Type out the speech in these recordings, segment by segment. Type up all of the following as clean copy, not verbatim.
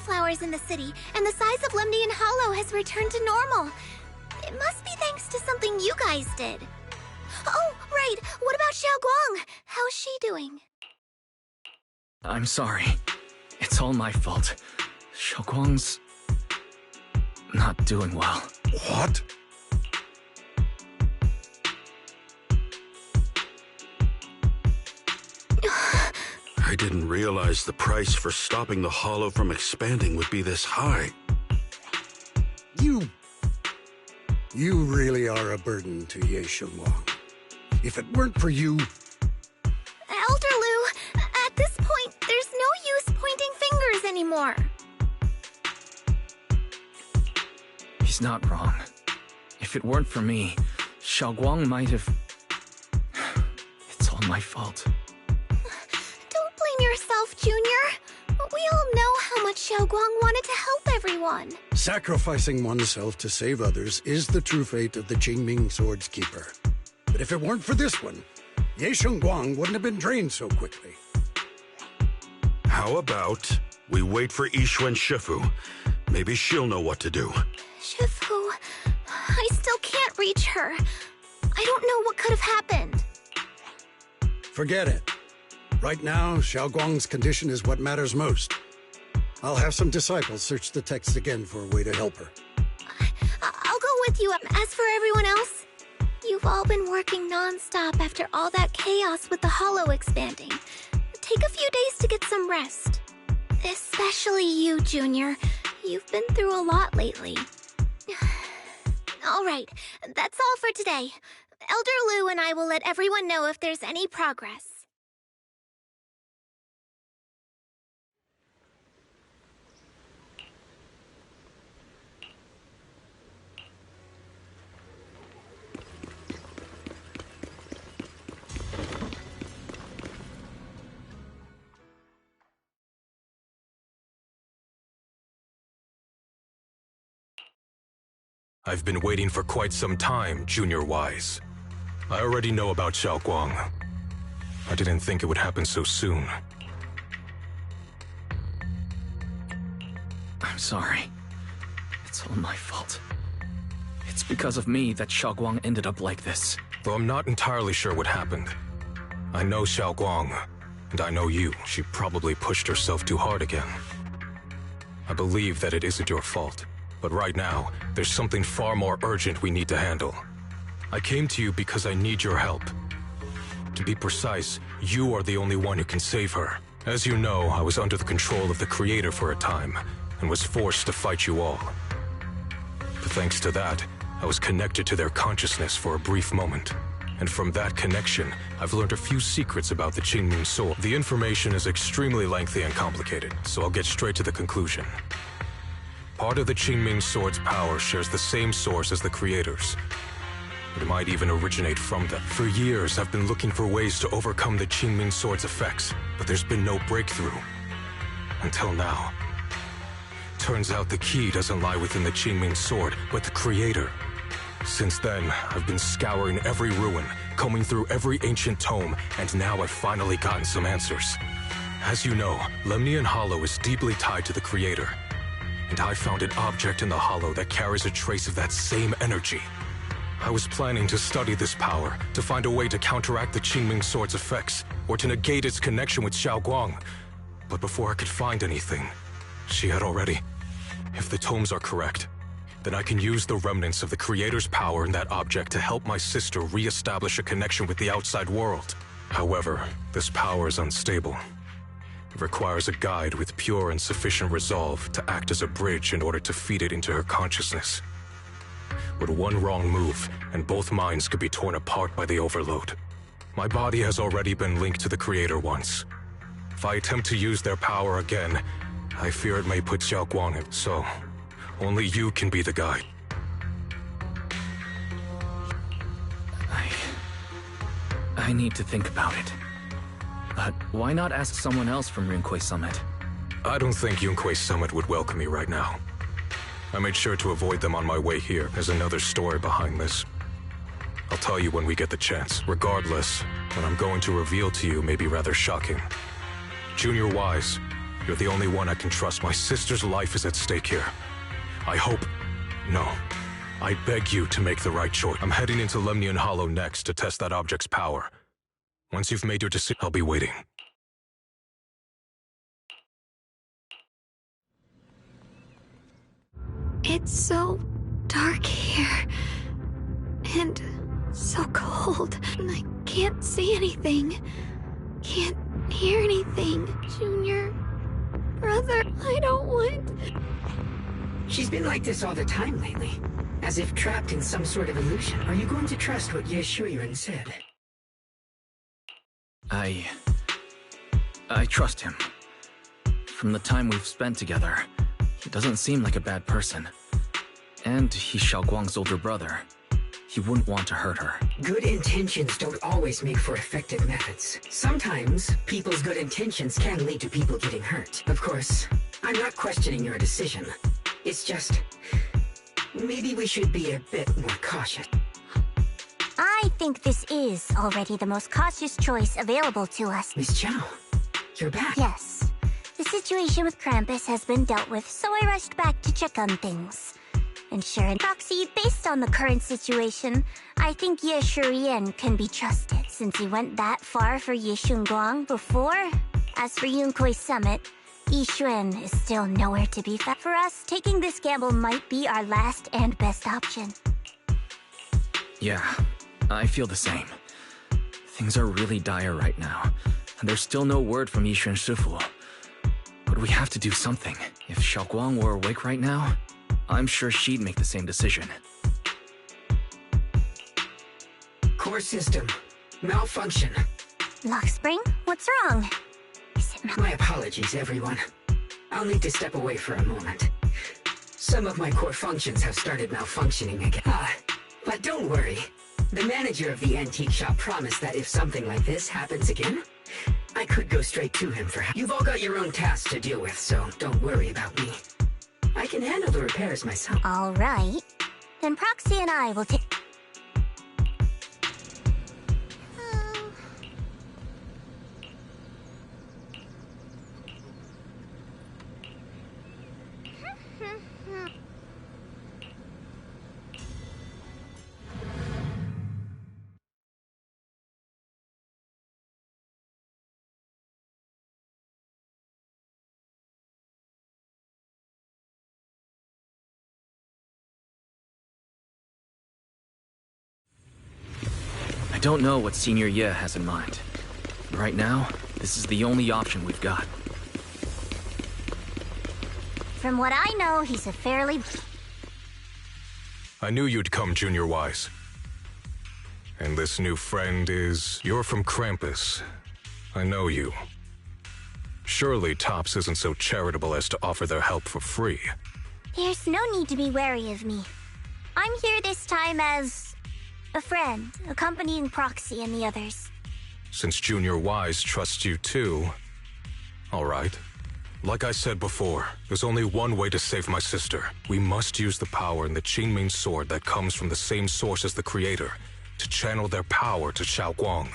wildflowers in the city, and the size of Lemnian Hollow has returned to normal. It must be thanks to something you guys did. Oh, right. What about Xiaoguang? How's she doing? I'm sorry. It's all my fault. Xiaoguang's not doing well. What? I didn't realize the price for stopping the hollow from expanding would be this high. You really are a burden to Ye Xiongguang. If it weren't for you... Elder Lu, at this point, there's no use pointing fingers anymore. He's not wrong. If it weren't for me, Xiaoguang might have... It's all my fault. Don't blame yourself, Junior. We all know how much Xiaoguang wanted to help everyone. Sacrificing oneself to save others is the true fate of the Qingming Sword's Keeper. But if it weren't for this one, Ye Xiongguang wouldn't have been drained so quickly. How about we wait for Yixuan Shifu? Maybe she'll know what to do. Shifu, I still can't reach her. I don't know what could have happened. Forget it. Right now, Xiaoguang's condition is what matters most. I'll have some disciples search the text again for a way to help her. I'll go with you. As for everyone else, you've all been working non-stop after all that chaos with the hollow expanding. Take a few days to get some rest. Especially you, Junior. You've been through a lot lately. All right, that's all for today. Elder Lu and I will let everyone know if there's any progress. I've been waiting for quite some time, Junior Wise. I already know about Xiaoguang. I didn't think it would happen so soon. I'm sorry. It's all my fault. It's because of me that Xiaoguang ended up like this. Though I'm not entirely sure what happened. I know Xiaoguang, and I know you. She probably pushed herself too hard again. I believe that it isn't your fault. But right now, there's something far more urgent we need to handle. I came to you because I need your help. To be precise, you are the only one who can save her. As you know, I was under the control of the Creator for a time, and was forced to fight you all. But thanks to that, I was connected to their consciousness for a brief moment. And from that connection, I've learned a few secrets about the Qingming Sword. The information is extremely lengthy and complicated, so I'll get straight to the conclusion. Part of the Qingming Sword's power shares the same source as the Creator's. It might even originate from them. For years, I've been looking for ways to overcome the Qingming Sword's effects, but there's been no breakthrough. Until now. Turns out the key doesn't lie within the Qingming Sword, but the Creator. Since then, I've been scouring every ruin, combing through every ancient tome, and now I've finally gotten some answers. As you know, Lemnian Hollow is deeply tied to the Creator. And I found an object in the hollow that carries a trace of that same energy. I was planning to study this power, to find a way to counteract the Qingming Sword's effects, or to negate its connection with Xiaoguang. But before I could find anything, she had already... If the tomes are correct, then I can use the remnants of the Creator's power in that object to help my sister re-establish a connection with the outside world. However, this power is unstable. It requires a guide with pure and sufficient resolve to act as a bridge in order to feed it into her consciousness. With one wrong move, and both minds could be torn apart by the overload. My body has already been linked to the Creator once. If I attempt to use their power again, I fear it may put Xiaoguang in. So, only you can be the guide. I need to think about it. But why not ask someone else from Rinquei Summit? I don't think Yunquei Summit would welcome me right now. I made sure to avoid them on my way here. There's another story behind this. I'll tell you when we get the chance. Regardless, what I'm going to reveal to you may be rather shocking. Junior Wise, You're the only one I can trust. My sister's life is at stake here. I hope... No. I beg you to make the right choice. I'm heading into Lemnian Hollow next to test that object's power. Once you've made your decision, I'll be waiting. It's so dark here. And so cold. And I can't see anything. Can't hear anything. Junior... Brother, I don't want... She's been like this all the time lately. As if trapped in some sort of illusion. Are you going to trust what Ye Shuren said? I trust him. From the time we've spent together, he doesn't seem like a bad person. And he's Xiaoguang's older brother. He wouldn't want to hurt her. Good intentions don't always make for effective methods. Sometimes, people's good intentions can lead to people getting hurt. Of course, I'm not questioning your decision. It's just... maybe we should be a bit more cautious. I think this is already the most cautious choice available to us. Miss Chow, you're back. Yes. The situation with Krampus has been dealt with, so I rushed back to check on things. And sure in proxy, based on the current situation, I think Ye Shuren can be trusted, since he went that far for Ye Shunguang before. As for Yunkui's summit, Yi Xuan is still nowhere to be found. For us, taking this gamble might be our last and best option. Yeah, I feel the same. Things are really dire right now, and there's still no word from Yishuan Shifu. But we have to do something. If Xiaoguang were awake right now, I'm sure she'd make the same decision. Core system. Malfunction. Lock spring? What's wrong? Is it My apologies, everyone. I'll need to step away for a moment. Some of my core functions have started malfunctioning again. But don't worry. The manager of the antique shop promised that if something like this happens again, I could go straight to him for help. You've all got your own tasks to deal with, so don't worry about me. I can handle the repairs myself. all right? Then Proxy and I will take... I don't know what Senior Ye has in mind. Right now, this is the only option we've got. From what I know, he's a fairly... I knew you'd come, Junior Wise. And this new friend is... You're from Krampus. I know you. Surely Tops isn't so charitable as to offer their help for free. There's no need to be wary of me. I'm here this time as... a friend, accompanying Proxy and the others. Since Junior Wise trusts you too... All right. Like I said before, there's only one way to save my sister. We must use the power in the Qingming sword that comes from the same source as the Creator, to channel their power to Xiaoguang.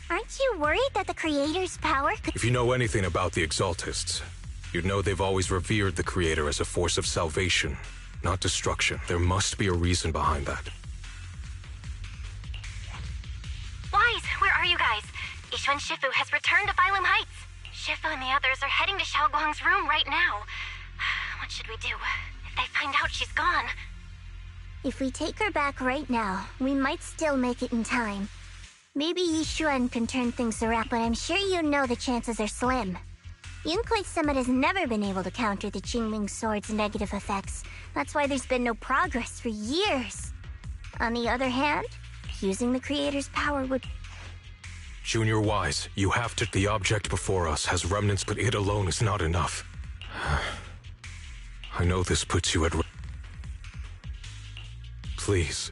Aren't you worried that the Creator's power could... If you know anything about the Exaltists, you'd know they've always revered the Creator as a force of salvation, not destruction. There must be a reason behind that. Wise, where are you guys? Yishuan Shifu has returned to Phylum Heights. Shifu and the others are heading to Xiaoguang's room right now. What should we do? If they find out she's gone... If we take her back right now, we might still make it in time. Maybe Yishuan can turn things around, but I'm sure you know the chances are slim. Yunkui's summit has never been able to counter the Qingming sword's negative effects. That's why there's been no progress for years. On the other hand, using the Creator's power would... Junior Wise, you have to... The object before us has remnants, but it alone is not enough. I know this puts you at risk. Please.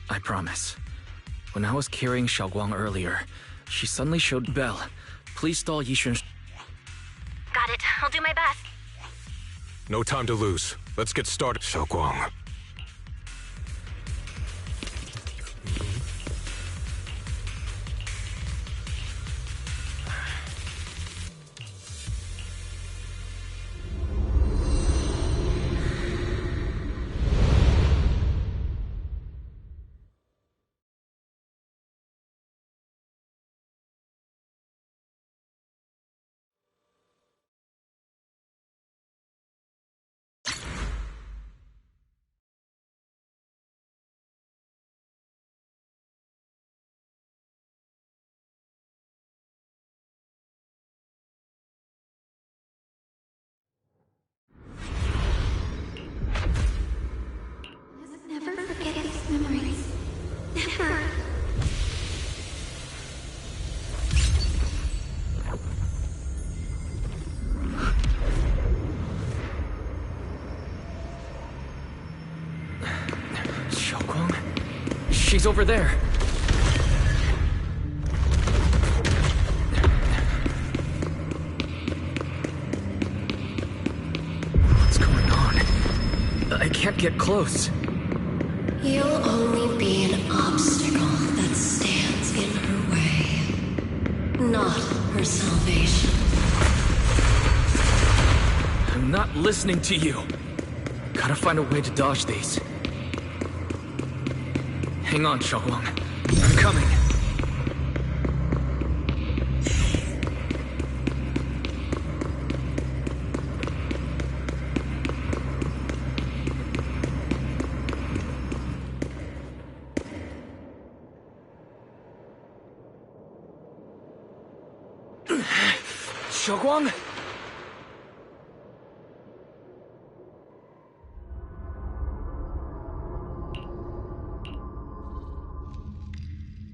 I promise. When I was carrying Xiaoguang earlier, she suddenly showed Belle. Please stall Yishuan... Got it. I'll do my best. No time to lose. Let's get started, Xiaoguang. She's over there. What's going on? I can't get close. You'll only be an obstacle that stands in her way, not her salvation. I'm not listening to you. Gotta find a way to dodge these. Hang on, Xiaoguang. I'm coming. Xiaoguang?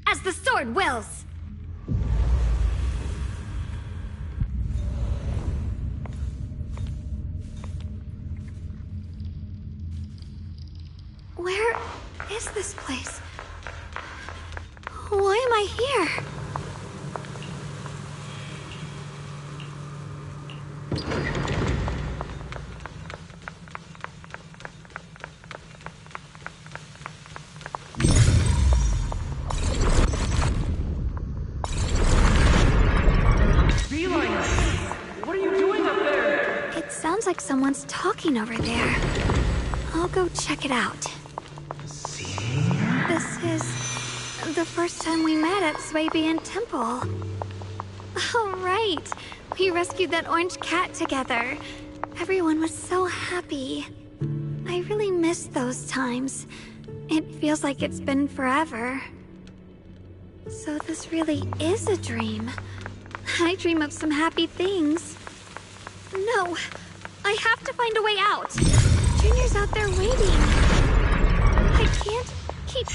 As the sword wills! Where is this place? Why am I here? Sounds like someone's talking over there. I'll go check it out. This is the first time we met at Swabian Temple. Oh, right. We rescued that orange cat together. Everyone was so happy. I really miss those times. It feels like it's been forever. So this really is a dream. I dream of some happy things. No, I have to find a way out. Junior's out there waiting. I can't keep...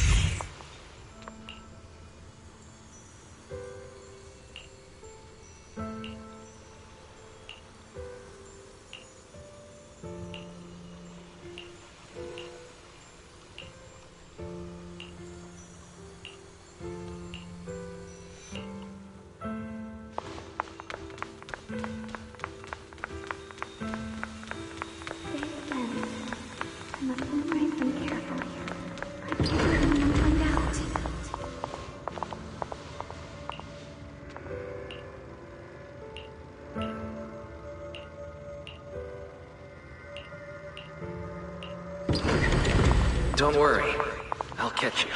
Don't worry. I'll catch you.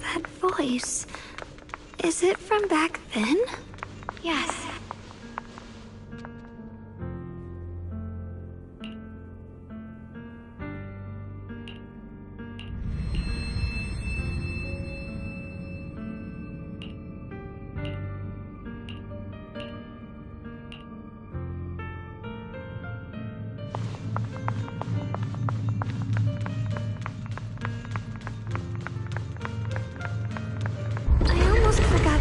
That voice... is it from back then? Yes.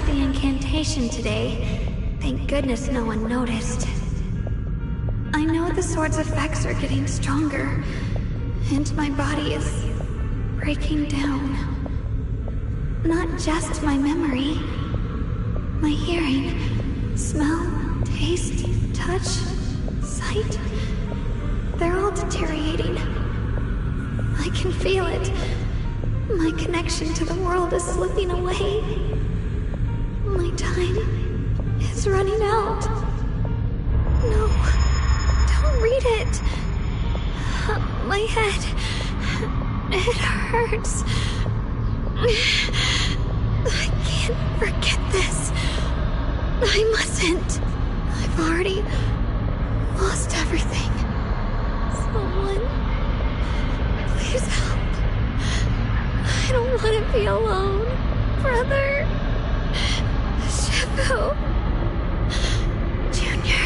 Incantation today. Thank goodness no one noticed. I know the sword's effects are getting stronger, and my body is breaking down. Not just my memory, my hearing, smell, taste, touch, sight. They're all deteriorating. I can feel it. My connection to the world is slipping away. My time is running out. No, don't read it. My head, it hurts. I can't forget this. I mustn't. I've already lost everything. Someone, please help. I don't want to be alone, brother. Shifu. Junior.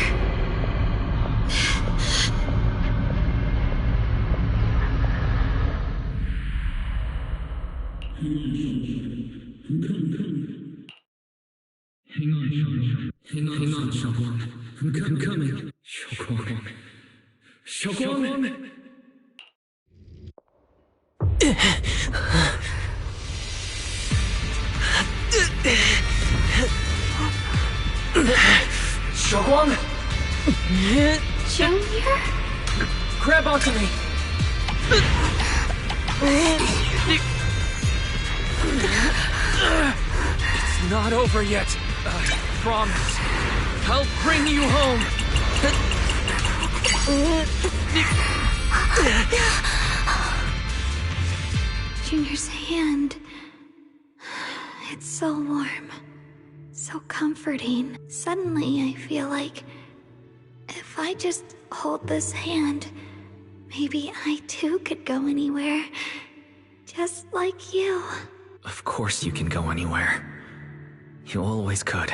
Hang on, Xiaoguang. I'm coming. Xiaoguang. Xiaoguang! Junior? Grab onto me! It's not over yet. I promise. I'll bring you home. Junior's hand. It's so warm. So comforting. Suddenly, I feel like if I just hold this hand, maybe I too could go anywhere. Just like you. Of course you can go anywhere. You always could.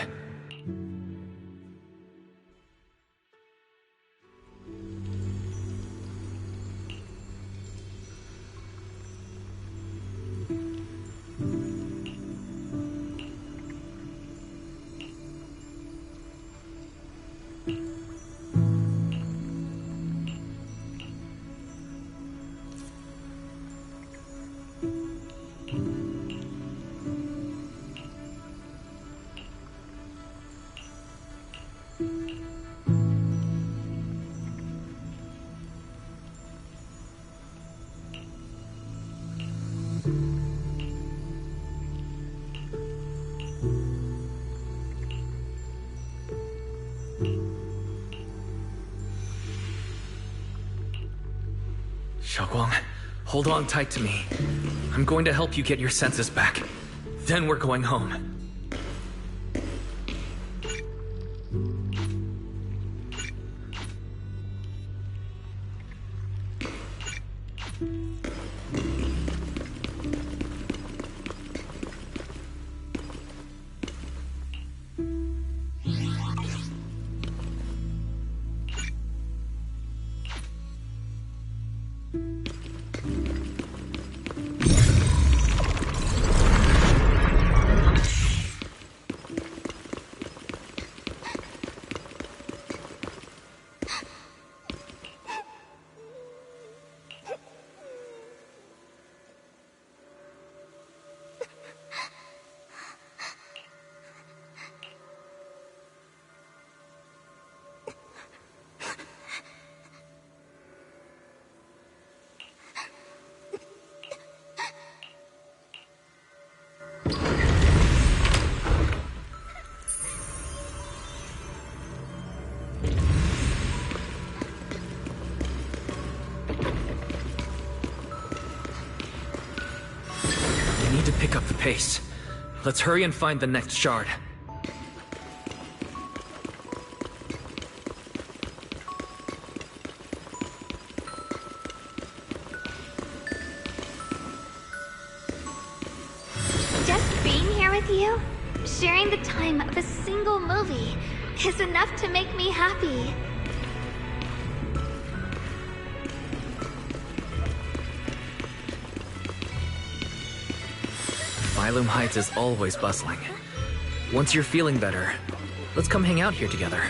Xiaoguang, hold on tight to me. I'm going to help you get your senses back. Then we're going home. Pick up the pace. Let's hurry and find the next shard. Just being here with you, sharing the time of a single movie, is enough to make me happy. Phylum Heights is always bustling. Once you're feeling better, let's come hang out here together.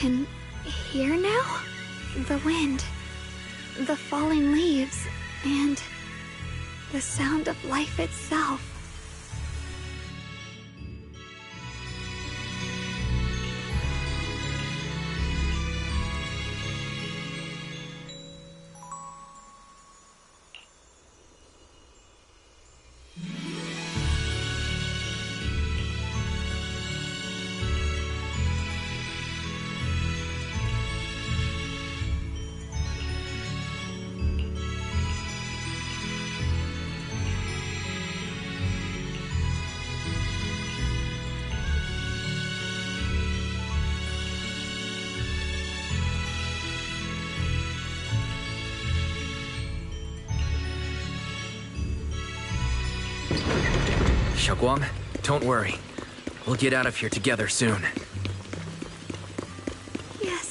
can hear now? The wind, the falling leaves, and the sound of life itself. Xiaoguang, don't worry. We'll get out of here together soon. Yes.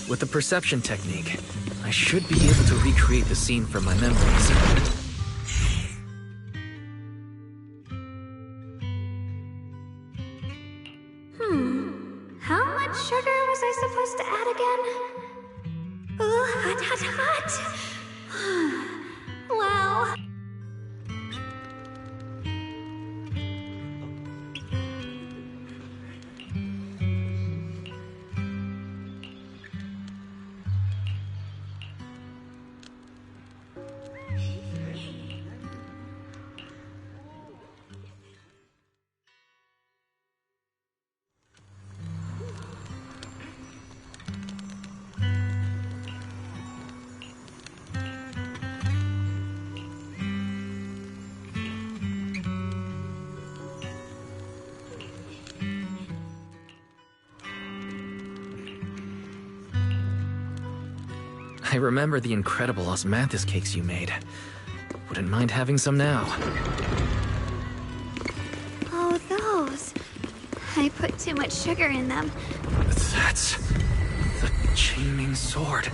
With the perception technique, I should be able to recreate the scene from my memories. How much sugar was I supposed to add again? Ooh, hot, hot, hot! Wow. I remember the incredible osmanthus cakes you made. Wouldn't mind having some now. Oh, those. I put too much sugar in them. That's the Qingming sword.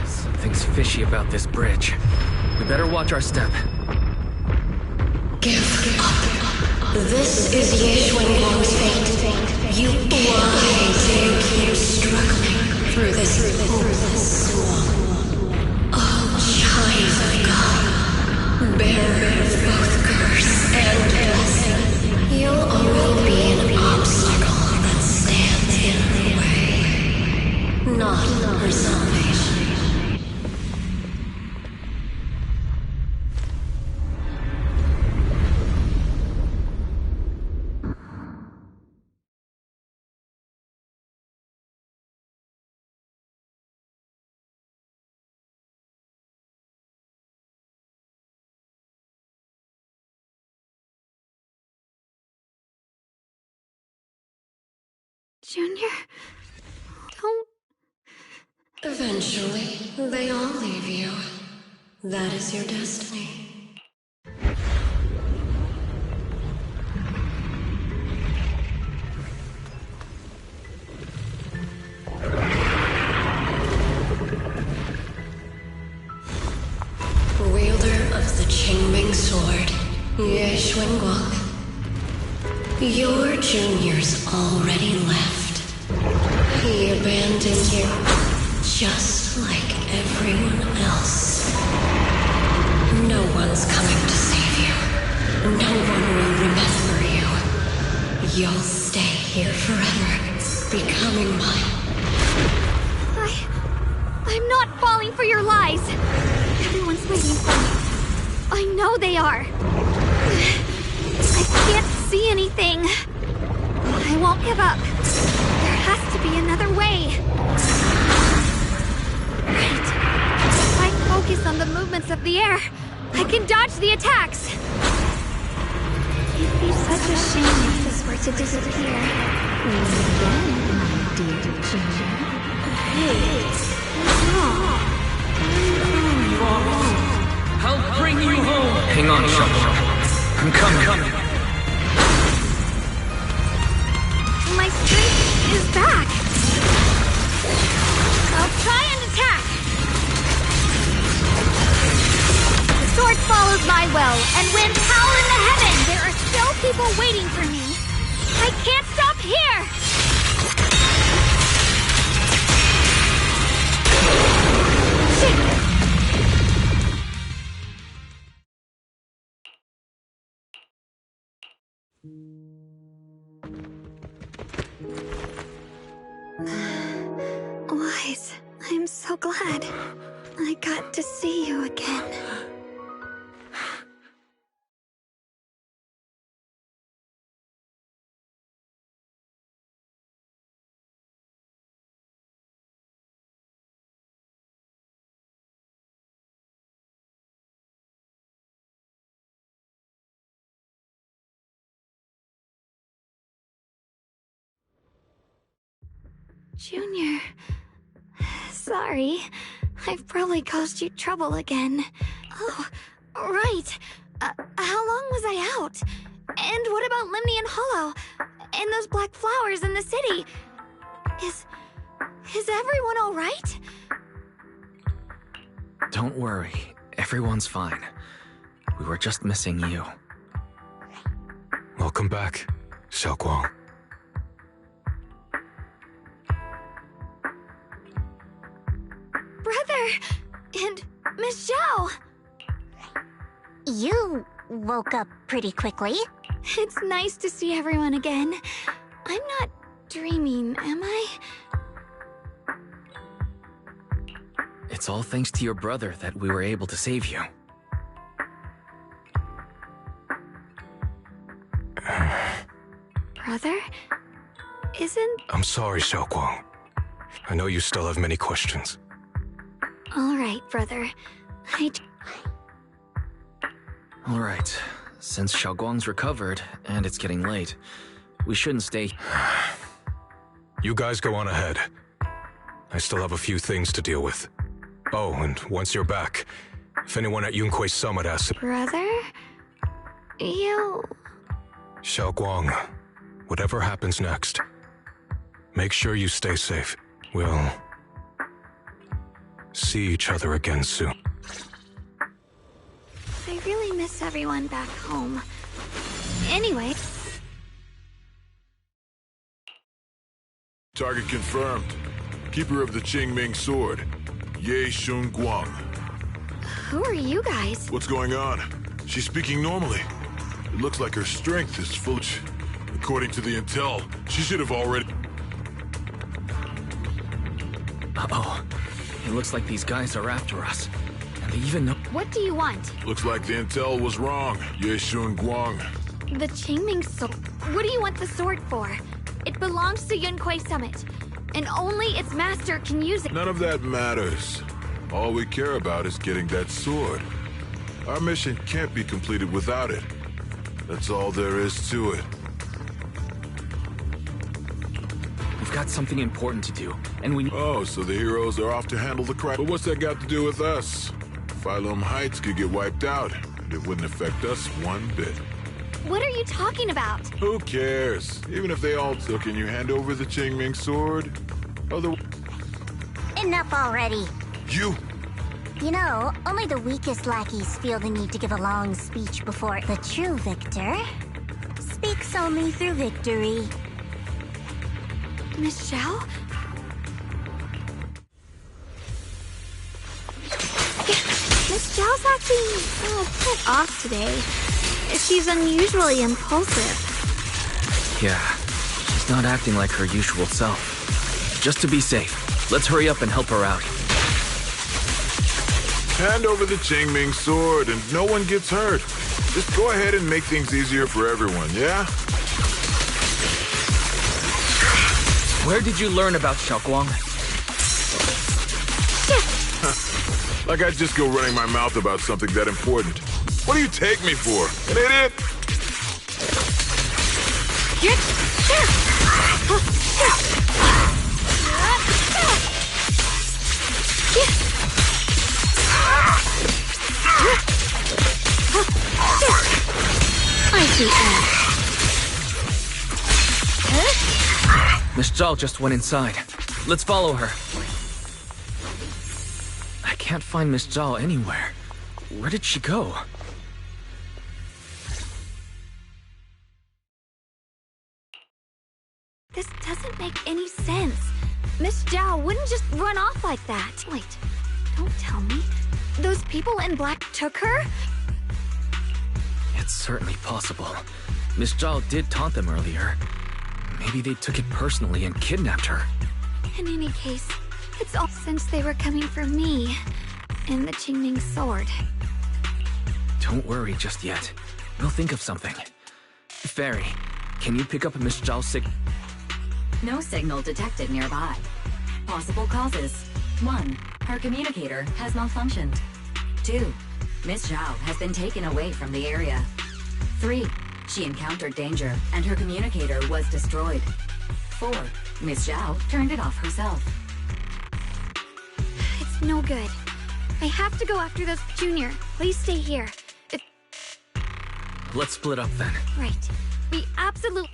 Something's fishy about this bridge. We better watch our step. Give up. This is Yeshuan's fate. You wise and keep struggling through this hopeless swamp. Oh, child of God, bearer of both curse and blessing, you'll only be an obstacle that stands in her way, not her salvation. Junior, don't... Eventually, they all leave you. That is your destiny. Wielder of the Qingming sword, Yeshuan. Your junior's already left. He abandoned you, just like everyone else. No one's coming to save you. No one will remember you. You'll stay here forever, becoming mine. I'm not falling for your lies. Everyone's waiting for me. I know they are. I can't see anything. I won't give up. There has to be another way. movements of the air. I can dodge the attacks. It'd be such a shame if this were to disappear. I'll bring you home. Hang on, Xiaoguang. I'm coming. My strength is back. I'll try and attack. The sword follows my will, and when power in the heaven, there are still people waiting for me. I can't stop here. Shit. Wise, I'm so glad I got to see you again. Junior, sorry. I've probably caused you trouble again. Oh, right. How long was I out? And what about Limnian Hollow? And those black flowers in the city? Is everyone alright? Don't worry. Everyone's fine. We were just missing you. Welcome back, Xiaoguang. Brother! And Miss Zhao! You woke up pretty quickly. It's nice to see everyone again. I'm not dreaming, am I? It's all thanks to your brother that we were able to save you. Brother? Isn't... I'm sorry, Xiaoguang. I know you still have many questions. Alright, brother. Alright. Since Xiaoguang's recovered, and it's getting late, we shouldn't stay... You guys go on ahead. I still have a few things to deal with. Oh, and once you're back, if anyone at Yunkui's summit asks... Brother? You... Xiaoguang, whatever happens next, make sure you stay safe. We'll... see each other again soon. I really miss everyone back home. Anyway... Target confirmed. Keeper of the Qingming sword, Ye Shunguang. Who are you guys? What's going on? She's speaking normally. It looks like her strength is full. According to the intel, she should have already... Uh-oh. It looks like these guys are after us. And they even know... What do you want? Looks like the intel was wrong, Ye Shunguang. The Qingming sword. What do you want the sword for? It belongs to Yunkui Summit, and only its master can use it. None of that matters. All we care about is getting that sword. Our mission can't be completed without it. That's all there is to it. We've got something important to do, and we... Oh, so the heroes are off to handle the crap. But what's that got to do with us? Phylum Heights could get wiped out, and it wouldn't affect us one bit. What are you talking about? Who cares? Even if they all took, can you hand over the Qingming sword? Enough already. You! You know, only the weakest lackeys feel the need to give a long speech before the true victor speaks only through victory. Miss Zhao? Miss Zhao's acting a bit off today. She's unusually impulsive. Yeah, she's not acting like her usual self. Just to be safe, let's hurry up and help her out. Hand over the Qingming sword and no one gets hurt. Just go ahead and make things easier for everyone, yeah? Where did you learn about Xiaoguang? Like I'd just go running my mouth about something that important. What do you take me for? An idiot? I see. Miss Zhao just went inside. Let's follow her. I can't find Miss Zhao anywhere. Where did she go? This doesn't make any sense. Miss Zhao wouldn't just run off like that. Wait, don't tell me. Those people in black took her? It's certainly possible. Miss Zhao did taunt them earlier. Maybe they took it personally and kidnapped her. In any case, it's all since they were coming for me and the Qingming sword. Don't worry just yet. We'll think of something. Fairy, can you pick up Miss Zhao's No signal detected nearby. Possible causes. 1. Her communicator has malfunctioned. 2. Miss Zhao has been taken away from the area. 3. She encountered danger, and her communicator was destroyed. 4. Miss Zhao turned it off herself. It's no good. I have to go after those Junior. Please stay here. Let's split up then. Right. We absolutely...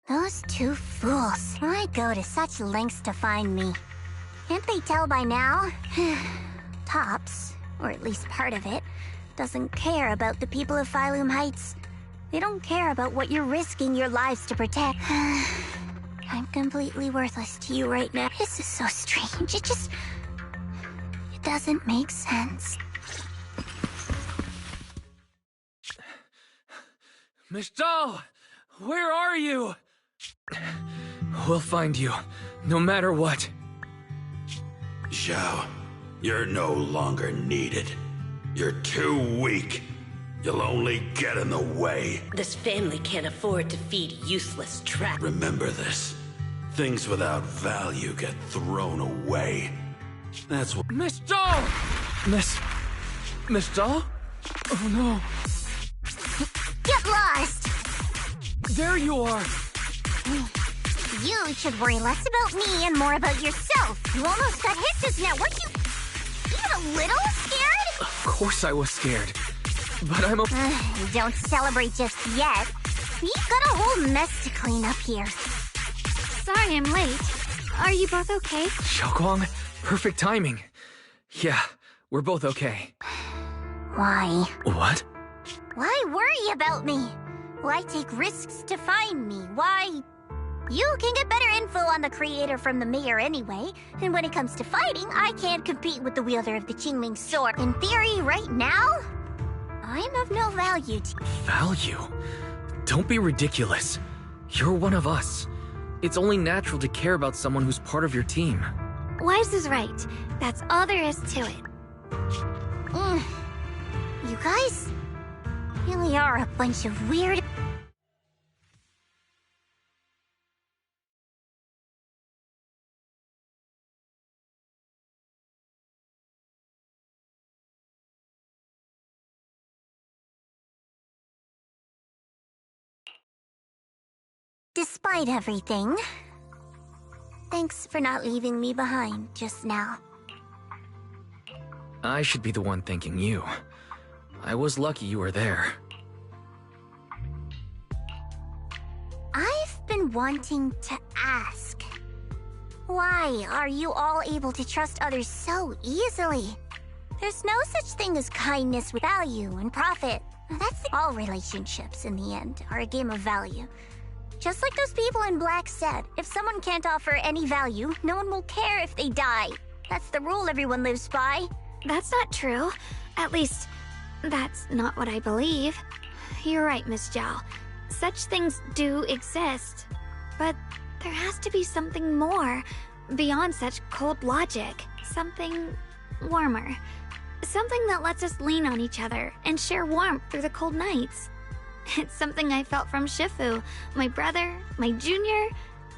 Those two fools. Why go to such lengths to find me? Can't they tell by now? Tops, or at least part of it, doesn't care about the people of Phylum Heights. They don't care about what you're risking your lives to protect. I'm completely worthless to you right now. This is so strange. It doesn't make sense. Miss Zhao! Where are you? We'll find you, no matter what. Zhao, you're no longer needed. You're too weak. You'll only get in the way. This family can't afford to feed useless trash. Remember this. Things without value get thrown away. That's what— Miss Zhao! Miss Zhao? Oh no. Get lost! There you are! You should worry less about me and more about yourself. You almost got hit just now. Weren't you even a little scared? Of course I was scared. But I'm okay. Don't celebrate just yet. We've got a whole mess to clean up here. Sorry I'm late. Are you both okay? Xiaoguang, perfect timing. Yeah, we're both okay. Why? What? Why worry about me? Why take risks to find me? Why? You can get better info on the creator from the mayor anyway, and when it comes to fighting, I can't compete with the wielder of the Qingming sword. In theory, right now, I'm of no value to— Value? Don't be ridiculous. You're one of us. It's only natural to care about someone who's part of your team. Wise is right. That's all there is to it. You guys really are a bunch of weird— Despite everything, thanks for not leaving me behind just now. I should be the one thanking you. I was lucky you were there. I've been wanting to ask. Why are you all able to trust others so easily? There's no such thing as kindness with value and profit. All relationships, in the end, are a game of value. Just like those people in black said, if someone can't offer any value, no one will care if they die. That's the rule everyone lives by. That's not true. At least, that's not what I believe. You're right, Miss Zhao. Such things do exist. But there has to be something more, beyond such cold logic. Something warmer. Something that lets us lean on each other and share warmth through the cold nights. It's something I felt from Shifu, my brother, my junior,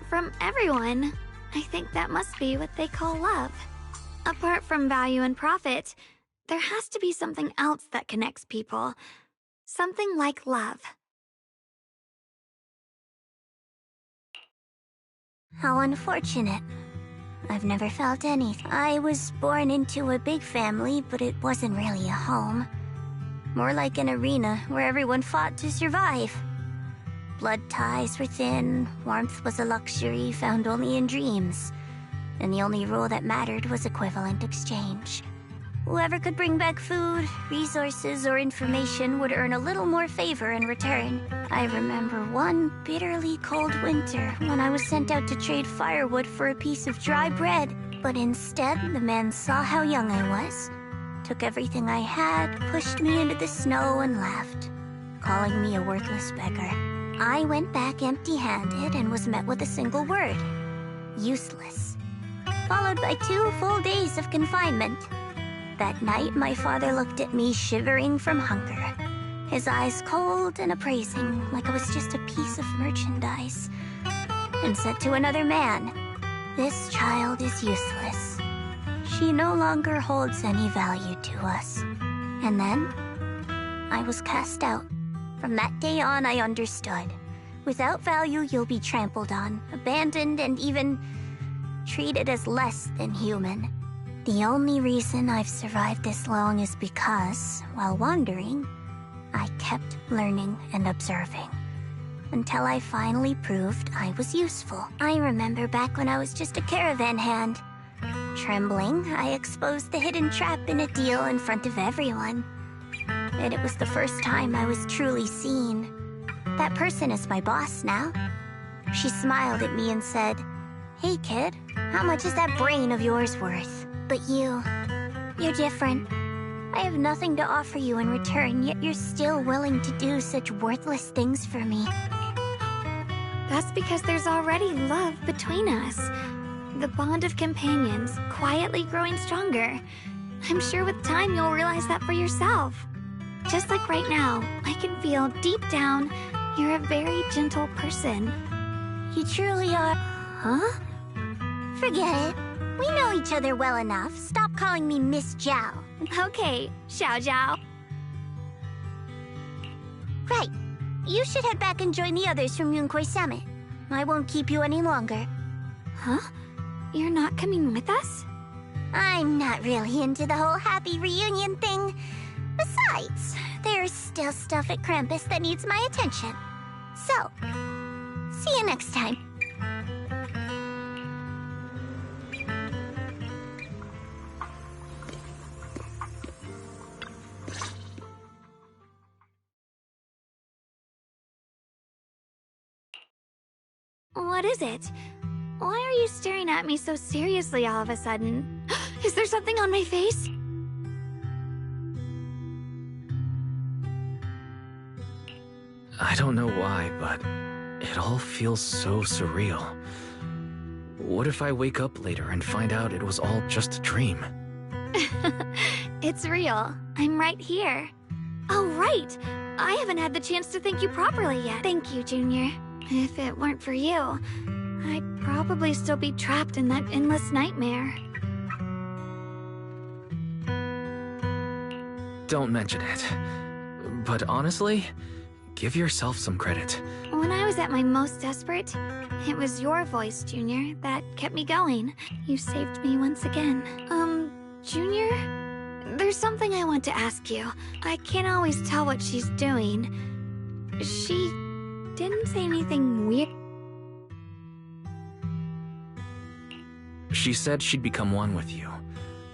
from everyone. I think that must be what they call love. Apart from value and profit, there has to be something else that connects people. Something like love. How unfortunate. I've never felt anything. I was born into a big family, but it wasn't really a home. More like an arena where everyone fought to survive. Blood ties were thin, warmth was a luxury found only in dreams, and the only rule that mattered was equivalent exchange. Whoever could bring back food, resources, or information would earn a little more favor in return. I remember one bitterly cold winter when I was sent out to trade firewood for a piece of dry bread. But instead, the man saw how young I was, took everything I had, pushed me into the snow, and left, calling me a worthless beggar. I went back empty-handed and was met with a single word: useless. Followed by 2 full days of confinement. That night, my father looked at me shivering from hunger, his eyes cold and appraising, like I was just a piece of merchandise, and said to another man, "This child is useless. She no longer holds any value to us." And then, I was cast out. From that day on, I understood. Without value, you'll be trampled on, abandoned, and even treated as less than human. The only reason I've survived this long is because, while wandering, I kept learning and observing. Until I finally proved I was useful. I remember back when I was just a caravan hand. Trembling, I exposed the hidden trap in a deal in front of everyone. And it was the first time I was truly seen. That person is my boss now. She smiled at me and said, "Hey kid, how much is that brain of yours worth?" But you're different. I have nothing to offer you in return, yet you're still willing to do such worthless things for me. That's because there's already love between us. The bond of companions, quietly growing stronger. I'm sure with time you'll realize that for yourself. Just like right now, I can feel deep down you're a very gentle person. You truly are. Huh? Forget it. We know each other well enough. Stop calling me Miss Zhao. Okay, Xiao Zhao. Right. You should head back and join the others from Yunquai Summit. I won't keep you any longer. Huh? You're not coming with us? I'm not really into the whole happy reunion thing. Besides, there's still stuff at Krampus that needs my attention. So, see you next time. What is it? Why are you staring at me so seriously all of a sudden? Is there something on my face? I don't know why, but it all feels so surreal. What if I wake up later and find out it was all just a dream? It's real. I'm right here. Oh, right! I haven't had the chance to thank you properly yet. Thank you, Junior. If it weren't for you, I'd probably still be trapped in that endless nightmare. Don't mention it. But honestly, give yourself some credit. When I was at my most desperate, it was your voice, Junior, that kept me going. You saved me once again. Junior? There's something I want to ask you. I can't always tell what she's doing. She didn't say anything weird. She said she'd become one with you.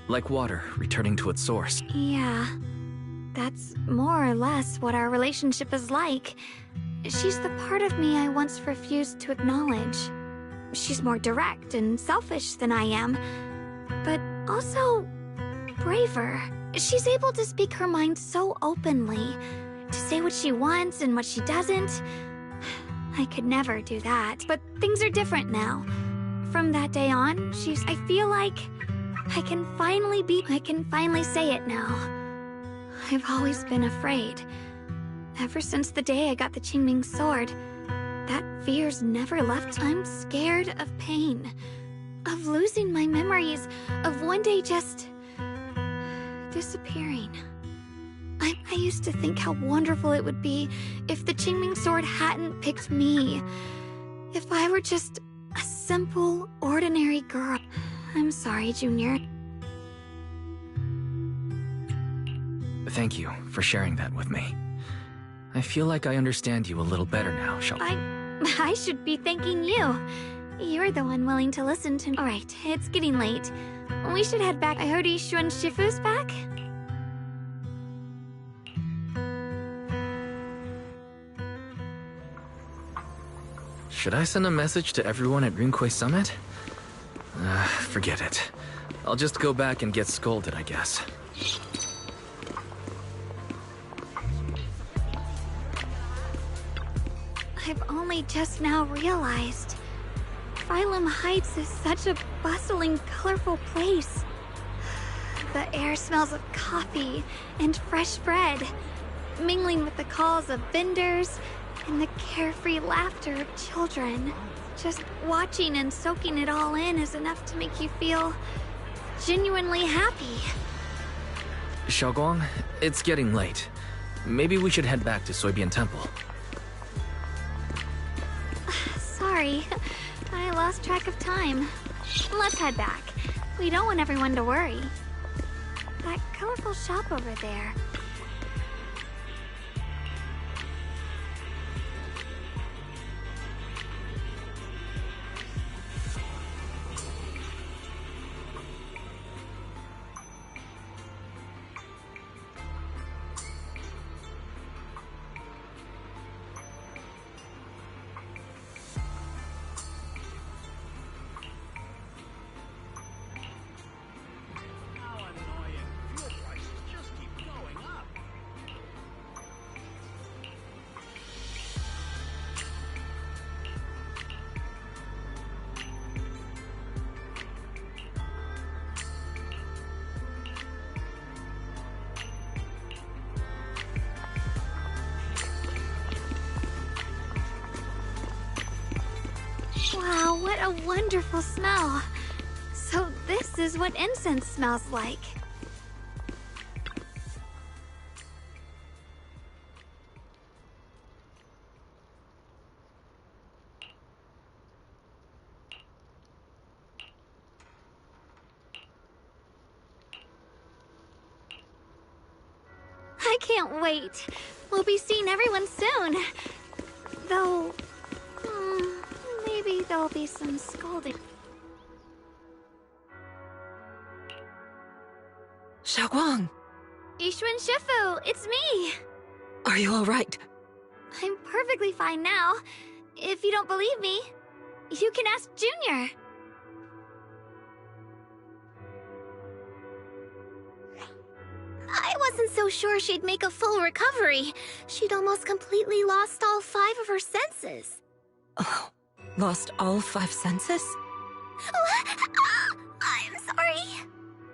Like water returning to its source. Yeah. That's more or less what our relationship is like. She's the part of me I once refused to acknowledge. She's more direct and selfish than I am, but also braver. She's able to speak her mind so openly, to say what she wants and what she doesn't. I could never do that, but things are different now. From that day on, I feel like I can finally say it now. I've always been afraid. Ever since the day I got the Qingming sword, that fear's never left. I'm scared of pain. of losing my memories, of one day just disappearing. I used to think how wonderful it would be if the Qingming sword hadn't picked me. If I were just a simple, ordinary girl. I'm sorry, Junior. Thank you for sharing that with me. I feel like I understand you a little better now, I should be thanking you. You're the one willing to listen to me. Alright, it's getting late. We should head back. I heard Yishuan Shifu's back? Should I send a message to everyone at Runquay Summit? Forget it. I'll just go back and get scolded, I guess. I've only just now realized. Phylum Heights is such a bustling, colorful place. The air smells of coffee and fresh bread, mingling with the calls of vendors and the carefree laughter of children. Just watching and soaking it all in is enough to make you feel genuinely happy. Xiaoguang, it's getting late. Maybe we should head back to Soybian Temple. Sorry, I lost track of time. Let's head back. We don't want everyone to worry. That colorful shop over there. Wow, what a wonderful smell. So this is what incense smells like. I can't wait. We'll be seeing everyone soon. Though, maybe there'll be some scolding. Xiaoguang! Yishuan Shifu, it's me! Are you alright? I'm perfectly fine now. If you don't believe me, you can ask Junior. I wasn't so sure she'd make a full recovery. She'd almost completely lost all 5 of her senses. Oh, lost all 5 senses? I'm sorry.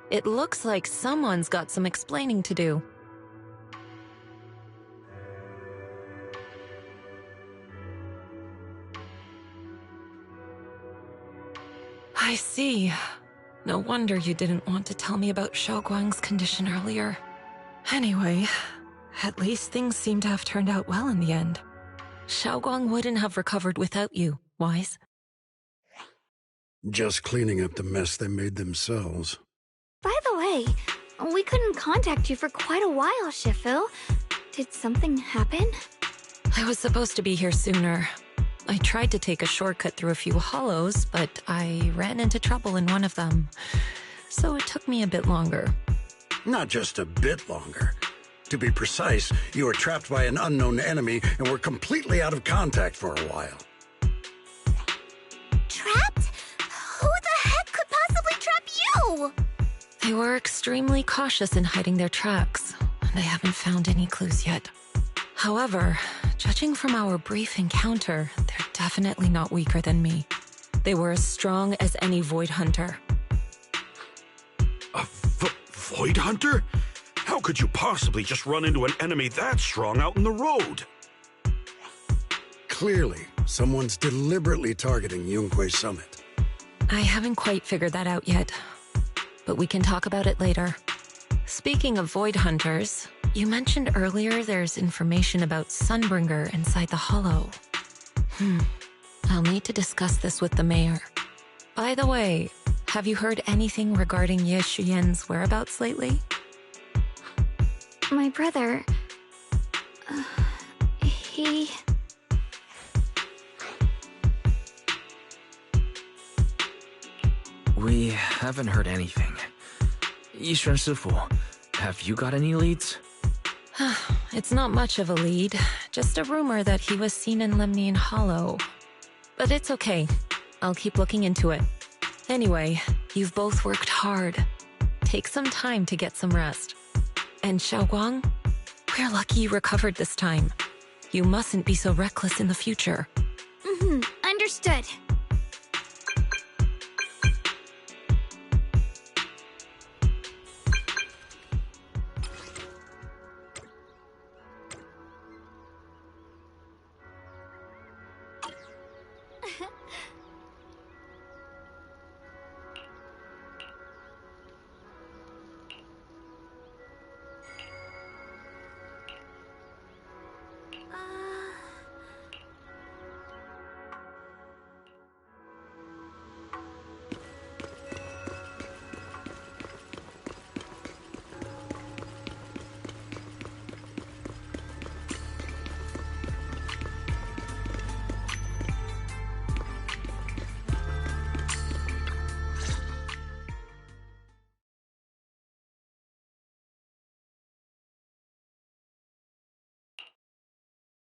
It looks like someone's got some explaining to do. I see. No wonder you didn't want to tell me about Xiaoguang's condition earlier. Anyway, at least things seem to have turned out well in the end. Xiaoguang wouldn't have recovered without you, Wise. Just cleaning up the mess they made themselves. By the way, we couldn't contact you for quite a while, Shifu. Did something happen? I was supposed to be here sooner. I tried to take a shortcut through a few hollows, but I ran into trouble in one of them. So it took me a bit longer. Not just a bit longer. To be precise, you were trapped by an unknown enemy and were completely out of contact for a while. Trapped? Who the heck could possibly trap you? They were extremely cautious in hiding their tracks, and I haven't found any clues yet. However, judging from our brief encounter, they're definitely not weaker than me. They were as strong as any Void Hunter. A Void Hunter? How could you possibly just run into an enemy that strong out in the road? Clearly, someone's deliberately targeting Yunquay Summit. I haven't quite figured that out yet, but we can talk about it later. Speaking of Void Hunters, you mentioned earlier there's information about Sunbringer inside the Hollow. I'll need to discuss this with the mayor. By the way, have you heard anything regarding Ye Shuyen's whereabouts lately? My brother... he... We haven't heard anything. Yixuan Shifu, have you got any leads? It's not much of a lead, just a rumor that he was seen in Lemnian Hollow. But it's okay. I'll keep looking into it. Anyway, you've both worked hard. Take some time to get some rest. And Xiaoguang, we're lucky you recovered this time. You mustn't be so reckless in the future. Understood.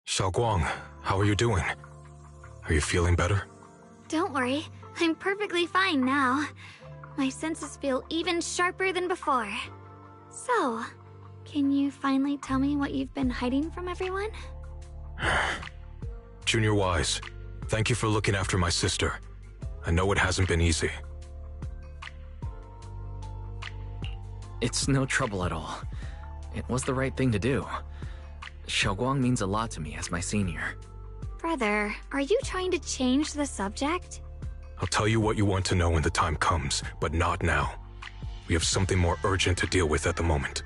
Xiaoguang, how are you doing? Are you feeling better? Don't worry, I'm perfectly fine now. My senses feel even sharper than before. So, can you finally tell me what you've been hiding from everyone? Junior Wise, thank you for looking after my sister. I know it hasn't been easy. It's no trouble at all. It was the right thing to do. Xiaoguang means a lot to me as my senior. Brother, are you trying to change the subject? I'll tell you what you want to know when the time comes, but not now. We have something more urgent to deal with at the moment.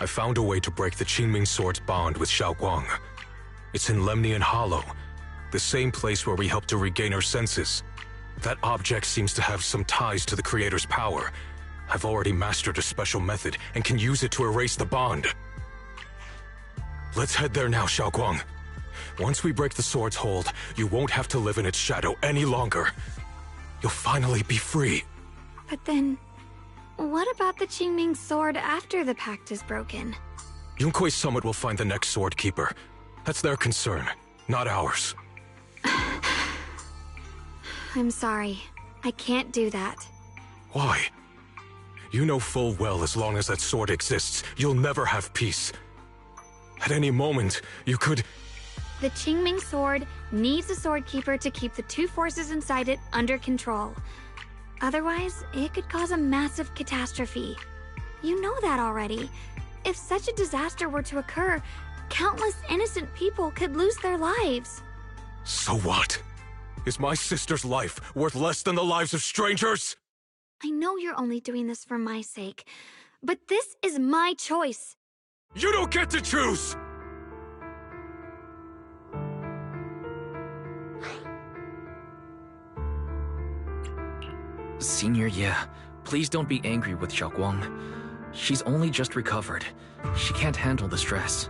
I found a way to break the Qingming Sword's bond with Xiaoguang. It's in Lemnian Hollow, the same place where we helped to regain her senses. That object seems to have some ties to the Creator's power. I've already mastered a special method and can use it to erase the bond. Let's head there now, Xiaoguang. Once we break the sword's hold, you won't have to live in its shadow any longer. You'll finally be free. But then, what about the Qingming Sword after the pact is broken? Yunkui's summit will find the next sword keeper. That's their concern, not ours. I'm sorry. I can't do that. Why? You know full well as long as that sword exists, you'll never have peace. At any moment, you could... The Qingming Sword needs a sword keeper to keep the two forces inside it under control. Otherwise, it could cause a massive catastrophe. You know that already. If such a disaster were to occur, countless innocent people could lose their lives. So what? Is my sister's life worth less than the lives of strangers? I know you're only doing this for my sake, but this is my choice. You don't get to choose! Senior Ye, please don't be angry with Xiaoguang. She's only just recovered. She can't handle the stress.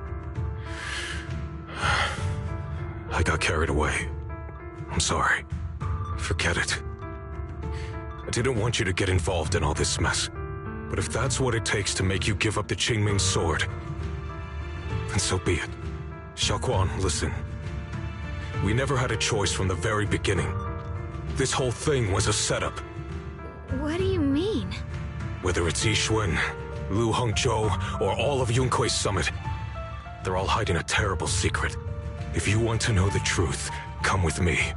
I got carried away. I'm sorry. Forget it. I didn't want you to get involved in all this mess. But if that's what it takes to make you give up the Qingming Sword, then so be it. Xiaoguang, listen. We never had a choice from the very beginning. This whole thing was a setup. What do you mean? Whether it's Yixuan, Lu Hongzhou, or all of Yunkui's summit, they're all hiding a terrible secret. If you want to know the truth, come with me.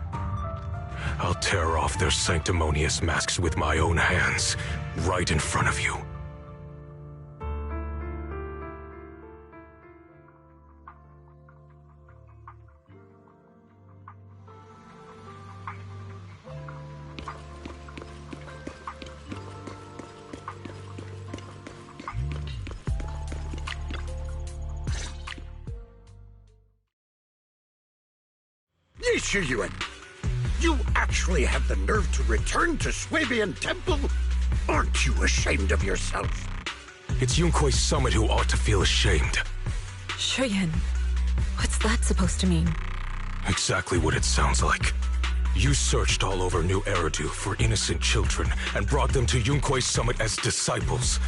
I'll tear off their sanctimonious masks with my own hands, right in front of you. Yishiyuan! You actually have the nerve to return to Swabian Temple? Aren't you ashamed of yourself? It's Yunkui's summit who ought to feel ashamed. Shuyan, what's that supposed to mean? Exactly what it sounds like. You searched all over New Eridu for innocent children and brought them to Yunkui's summit as disciples.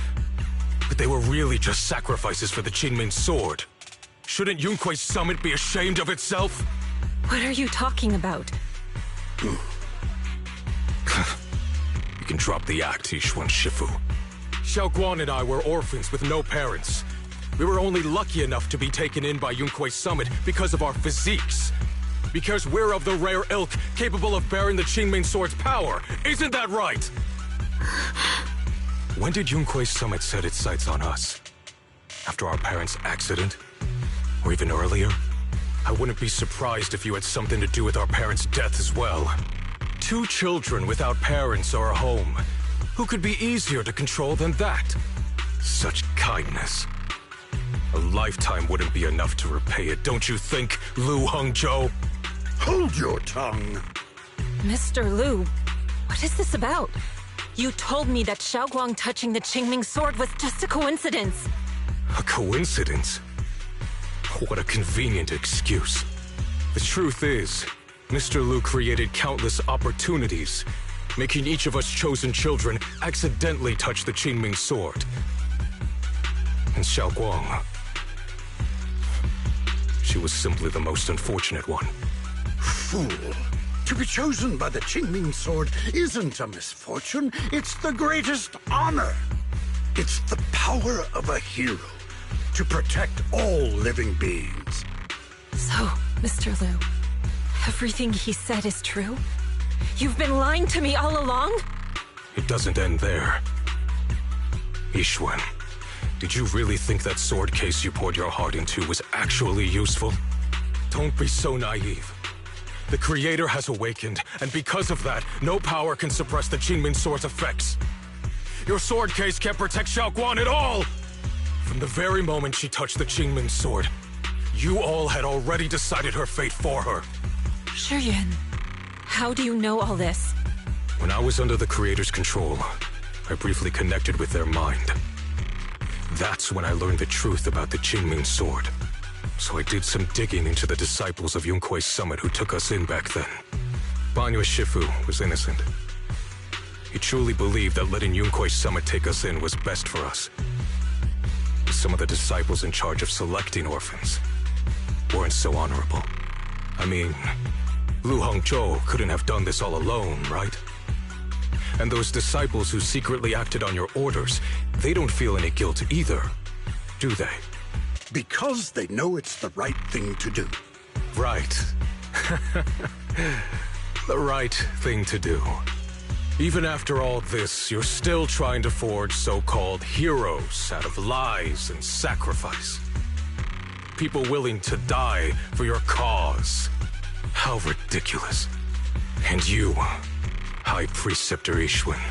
But they were really just sacrifices for the Qingming sword. Shouldn't Yunkui's summit be ashamed of itself? What are you talking about? You can drop the act, Yishuan Shifu. Xiaoguang and I were orphans with no parents. We were only lucky enough to be taken in by Yunkui's summit because of our physiques. Because we're of the rare ilk capable of bearing the Qingming sword's power. Isn't that right? When did Yunkui's summit set its sights on us? After our parents' accident? Or even earlier? I wouldn't be surprised if you had something to do with our parents' death as well. 2 children without parents or a home. Who could be easier to control than that? Such kindness. A lifetime wouldn't be enough to repay it, don't you think, Lu Hongzhou? Hold your tongue. Mr. Lu, what is this about? You told me that Xiaoguang touching the Qingming sword was just a coincidence. A coincidence? What a convenient excuse. The truth is, Mr. Lu created countless opportunities, making each of us chosen children accidentally touch the Qingming sword. And Xiaoguang, she was simply the most unfortunate one. Fool. To be chosen by the Qingming sword isn't a misfortune, it's the greatest honor. It's the power of a hero to protect all living beings. So, Mr. Lu, everything he said is true? You've been lying to me all along? It doesn't end there. Yishuan, did you really think that sword case you poured your heart into was actually useful? Don't be so naive. The Creator has awakened, and because of that, no power can suppress the Qingming sword's effects. Your sword case can't protect Xiaoguang at all! From the very moment she touched the Qingming sword, you all had already decided her fate for her. Shuyan, how do you know all this? When I was under the Creator's control, I briefly connected with their mind. That's when I learned the truth about the Qingming sword. So I did some digging into the disciples of Yunkui's summit who took us in back then. Banyue Shifu was innocent. He truly believed that letting Yunkui's summit take us in was best for us. Some of the disciples in charge of selecting orphans weren't so honorable. I mean, Lu Hongzhou couldn't have done this all alone, right? And those disciples who secretly acted on your orders, they don't feel any guilt either, do they? Because they know it's the right thing to do. Right. The right thing to do. Even after all this, you're still trying to forge so-called heroes out of lies and sacrifice. People willing to die for your cause. How ridiculous. And you, High Preceptor Yishuan.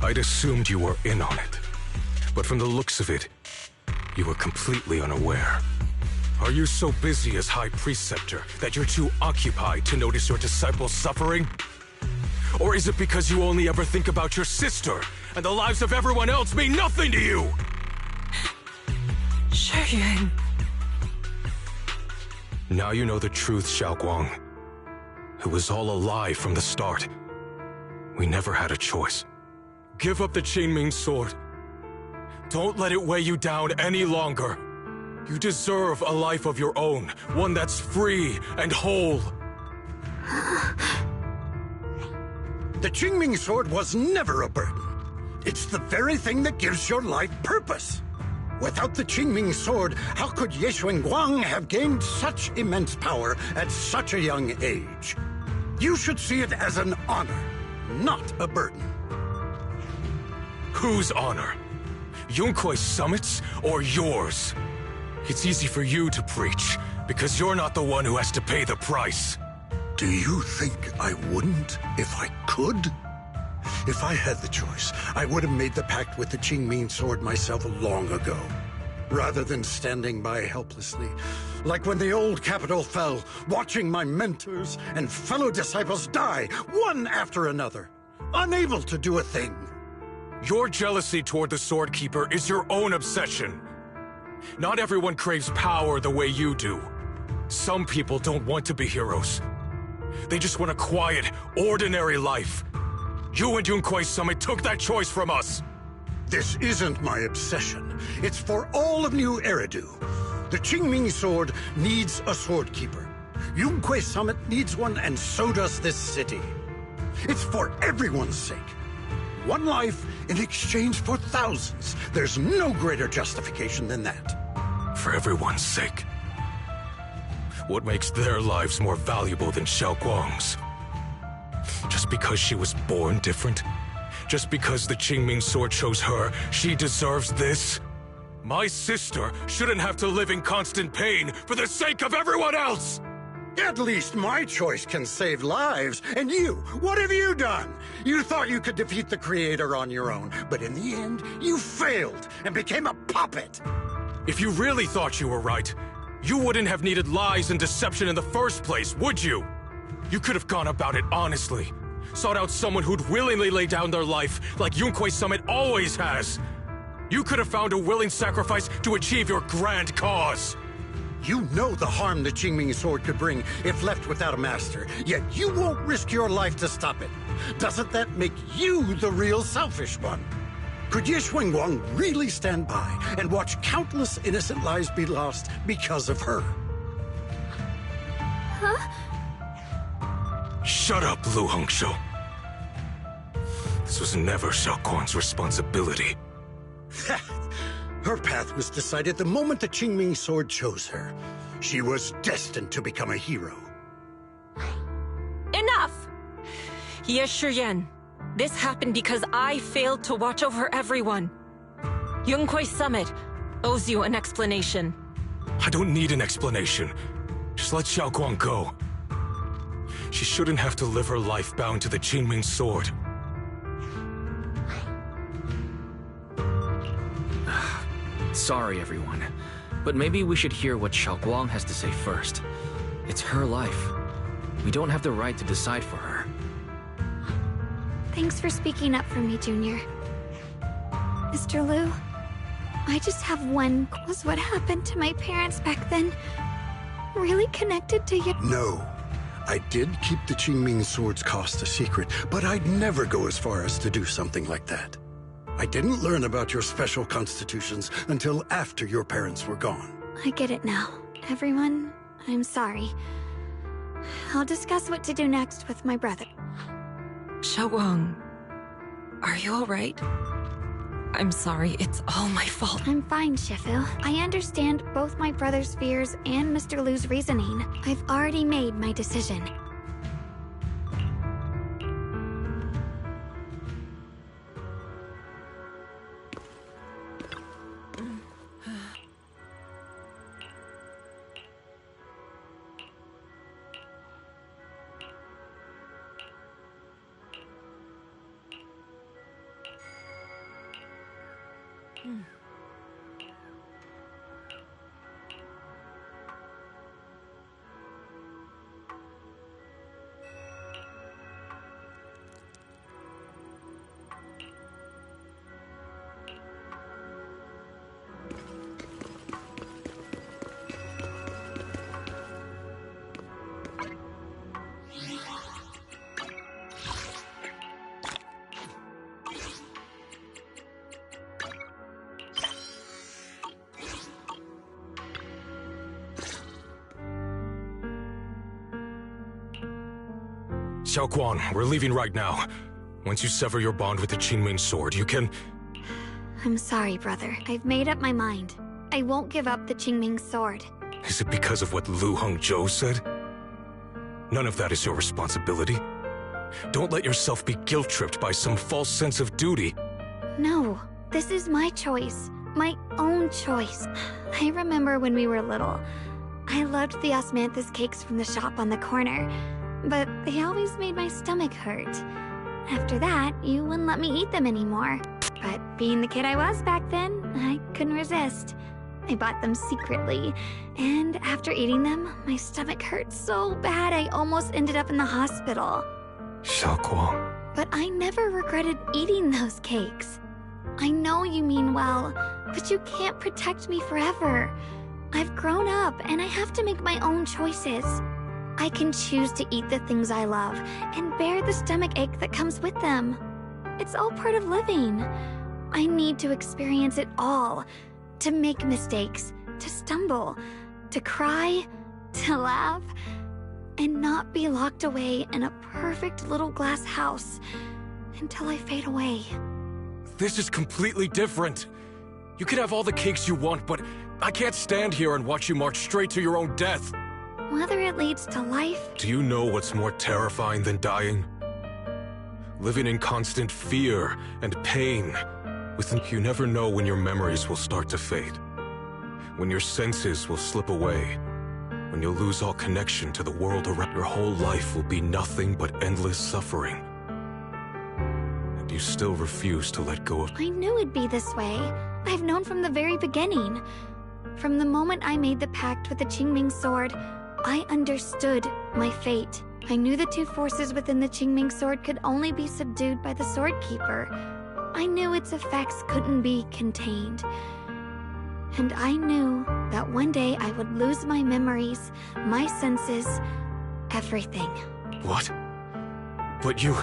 I'd assumed you were in on it. But from the looks of it, you were completely unaware. Are you so busy as High Preceptor that you're too occupied to notice your disciples suffering? Or is it because you only ever think about your sister, and the lives of everyone else mean nothing to you? Shuyan. Now you know the truth, Xiaoguang. It was all a lie from the start. We never had a choice. Give up the Qingming sword. Don't let it weigh you down any longer. You deserve a life of your own, one that's free and whole. The Qingming sword was never a burden. It's the very thing that gives your life purpose. Without the Qingming sword, how could Yishuan Guang have gained such immense power at such a young age? You should see it as an honor, not a burden. Whose honor? Yunkui's summit's or yours? It's easy for you to preach, because you're not the one who has to pay the price. Do you think I wouldn't if I could? If I had the choice, I would have made the pact with the Qingming sword myself long ago. rather than standing by helplessly. Like when the old capital fell, watching my mentors and fellow disciples die, one after another, unable to do a thing. Your jealousy toward the Sword Keeper is your own obsession. Not everyone craves power the way you do. Some people don't want to be heroes. They just want a quiet, ordinary life. You and Yunquei Summit took that choice from us. This isn't my obsession. It's for all of New Eridu. The Qingming Sword needs a Sword Keeper. Yunquei Summit needs one, and so does this city. It's for everyone's sake. One life in exchange for thousands. There's no greater justification than that. For everyone's sake. What makes their lives more valuable than Xiaoguang's? Just because she was born different? Just because the Qingming Sword chose her, she deserves this? My sister shouldn't have to live in constant pain for the sake of everyone else! At least my choice can save lives. And you, what have you done? You thought you could defeat the Creator on your own, but in the end, you failed and became a puppet. If you really thought you were right, you wouldn't have needed lies and deception in the first place, would you? You could have gone about it honestly. Sought out someone who'd willingly lay down their life like Yunquei Summit always has. You could have found a willing sacrifice to achieve your grand cause. You know the harm the Qingming Sword could bring if left without a master, yet you won't risk your life to stop it. Doesn't that make you the real selfish one? Could Ye Xuanguang really stand by and watch countless innocent lives be lost because of her? Huh? Shut up, Lu Hongshou. This was never Xiaoguang's responsibility. Her path was decided the moment the Qingming Sword chose her. She was destined to become a hero. Enough! Ye Shiyan, this happened because I failed to watch over everyone. Yunquei Summit owes you an explanation. I don't need an explanation. Just let Xiaoguang go. She shouldn't have to live her life bound to the Qingming Sword. Sorry, everyone. But maybe we should hear what Xiaoguang has to say first. It's her life. We don't have the right to decide for her. Thanks for speaking up for me, Junior. Mr. Liu, I just have one. Was what happened to my parents back then really connected to you? No. I did keep the Qingming Sword's cost a secret, but I'd never go as far as to do something like that. I didn't learn about your special constitutions until after your parents were gone. I get it now. Everyone, I'm sorry. I'll discuss what to do next with my brother. Xiaoguang, are you alright? I'm sorry, it's all my fault. I'm fine, Shifu. I understand both my brother's fears and Mr. Liu's reasoning. I've already made my decision. Xiaoguang, we're leaving right now. Once you sever your bond with the Qingming Sword, you can... I'm sorry, brother. I've made up my mind. I won't give up the Qingming Sword. Is it because of what Lu Hongzhou said? None of that is your responsibility. Don't let yourself be guilt-tripped by some false sense of duty. No, this is my choice. My own choice. I remember when we were little. I loved the osmanthus cakes from the shop on the corner, but they always made my stomach hurt. After that, you wouldn't let me eat them anymore. But being the kid I was back then, I couldn't resist. I bought them secretly, and after eating them, my stomach hurt so bad I almost ended up in the hospital. Xiaoguang. But I never regretted eating those cakes. I know you mean well, but you can't protect me forever. I've grown up, and I have to make my own choices. I can choose to eat the things I love, and bear the stomach ache that comes with them. It's all part of living. I need to experience it all. To make mistakes, to stumble, to cry, to laugh, and not be locked away in a perfect little glass house until I fade away. This is completely different. You can have all the cakes you want, but I can't stand here and watch you march straight to your own death. Whether it leads to life... Do you know what's more terrifying than dying? Living in constant fear and pain. You never know when your memories will start to fade. When your senses will slip away. When you'll lose all connection to the world around. Your whole life will be nothing but endless suffering. And you still refuse to let go of... I knew it'd be this way. I've known from the very beginning. From the moment I made the pact with the Qingming sword, I understood my fate. I knew the two forces within the Qingming sword could only be subdued by the Sword Keeper. I knew its effects couldn't be contained. And I knew that one day I would lose my memories, my senses, everything. What? But you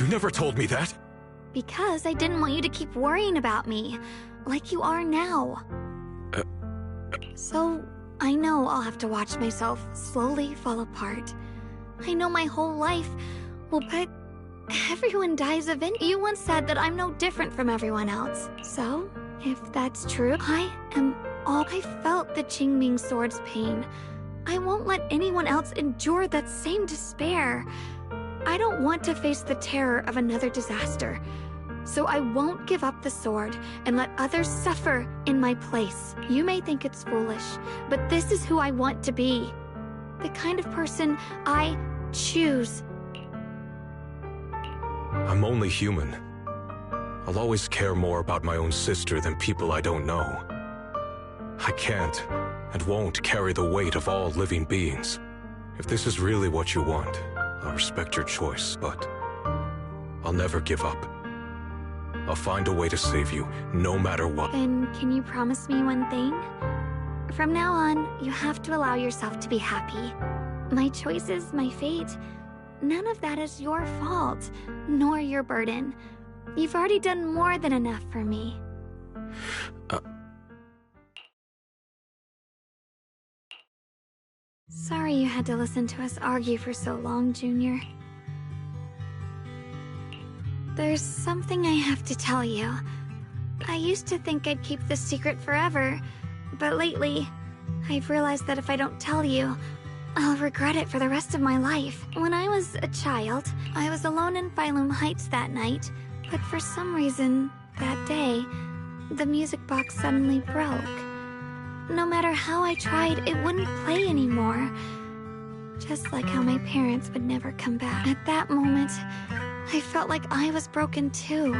never told me that. Because I didn't want you to keep worrying about me, like you are now. So, I know I'll have to watch myself slowly fall apart. I know my whole life will, but everyone dies eventually. You once said that I'm no different from everyone else. So, if that's true, I felt the Qingming sword's pain. I won't let anyone else endure that same despair. I don't want to face the terror of another disaster. So I won't give up the sword and let others suffer in my place. You may think it's foolish, but this is who I want to be. The kind of person I choose. I'm only human. I'll always care more about my own sister than people I don't know. I can't and won't carry the weight of all living beings. If this is really what you want, I'll respect your choice, but I'll never give up. I'll find a way to save you, no matter what. Then can you promise me one thing? From now on, you have to allow yourself to be happy. My choices, my fate, none of that is your fault, nor your burden. You've already done more than enough for me. Sorry you had to listen to us argue for so long, Junior. There's something I have to tell you. I used to think I'd keep this secret forever, but lately, I've realized that if I don't tell you, I'll regret it for the rest of my life. When I was a child, I was alone in Phylum Heights that night, but for some reason, that day, the music box suddenly broke. No matter how I tried, it wouldn't play anymore. Just like how my parents would never come back. At that moment, I felt like I was broken too.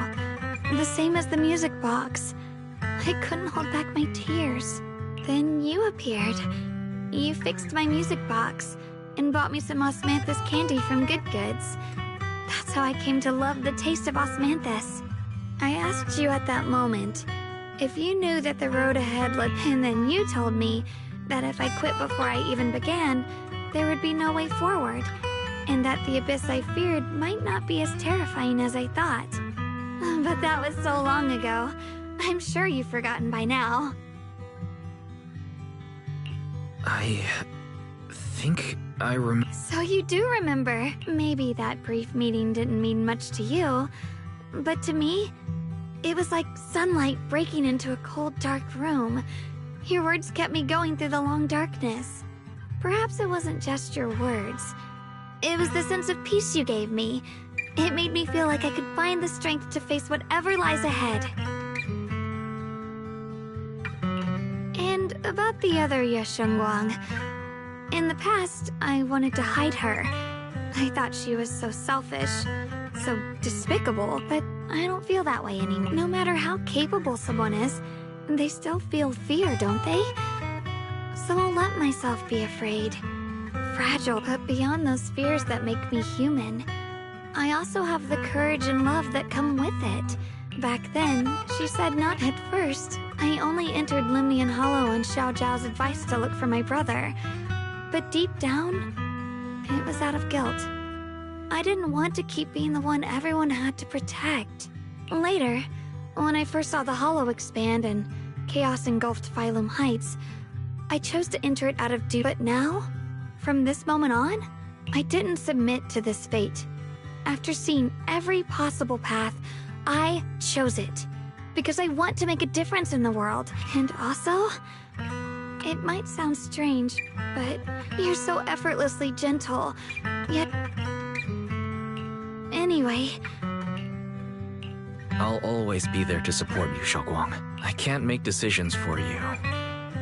The same as the music box. I couldn't hold back my tears. Then you appeared. You fixed my music box and bought me some osmanthus candy from Good Goods. That's how I came to love the taste of osmanthus. I asked you at that moment if you knew that the road ahead led, and then you told me that if I quit before I even began, there would be no way forward, and that the abyss I feared might not be as terrifying as I thought. But that was so long ago. I'm sure you've forgotten by now. I think I remember. So you do remember. Maybe that brief meeting didn't mean much to you, but to me, it was like sunlight breaking into a cold, dark room. Your words kept me going through the long darkness. Perhaps it wasn't just your words. It was the sense of peace you gave me. It made me feel like I could find the strength to face whatever lies ahead. And about the other Yeshengguang. In the past, I wanted to hide her. I thought she was so selfish, so despicable, but I don't feel that way anymore. No matter how capable someone is, they still feel fear, don't they? So I'll let myself be afraid. Fragile, but beyond those fears that make me human, I also have the courage and love that come with it. Back then, she said not at first. I only entered Limnian Hollow on Xiao Zhao's advice to look for my brother. But deep down, it was out of guilt. I didn't want to keep being the one everyone had to protect. Later, when I first saw the Hollow expand and chaos engulfed Phylum Heights, I chose to enter it out of duty. But now, from this moment on, I didn't submit to this fate. After seeing every possible path, I chose it. Because I want to make a difference in the world. And also, it might sound strange, but you're so effortlessly gentle. Yet... Anyway... I'll always be there to support you, Xiaoguang. I can't make decisions for you.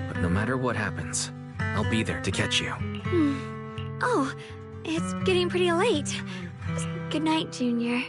But no matter what happens, I'll be there to catch you. Oh, it's getting pretty late. Good night, Junior.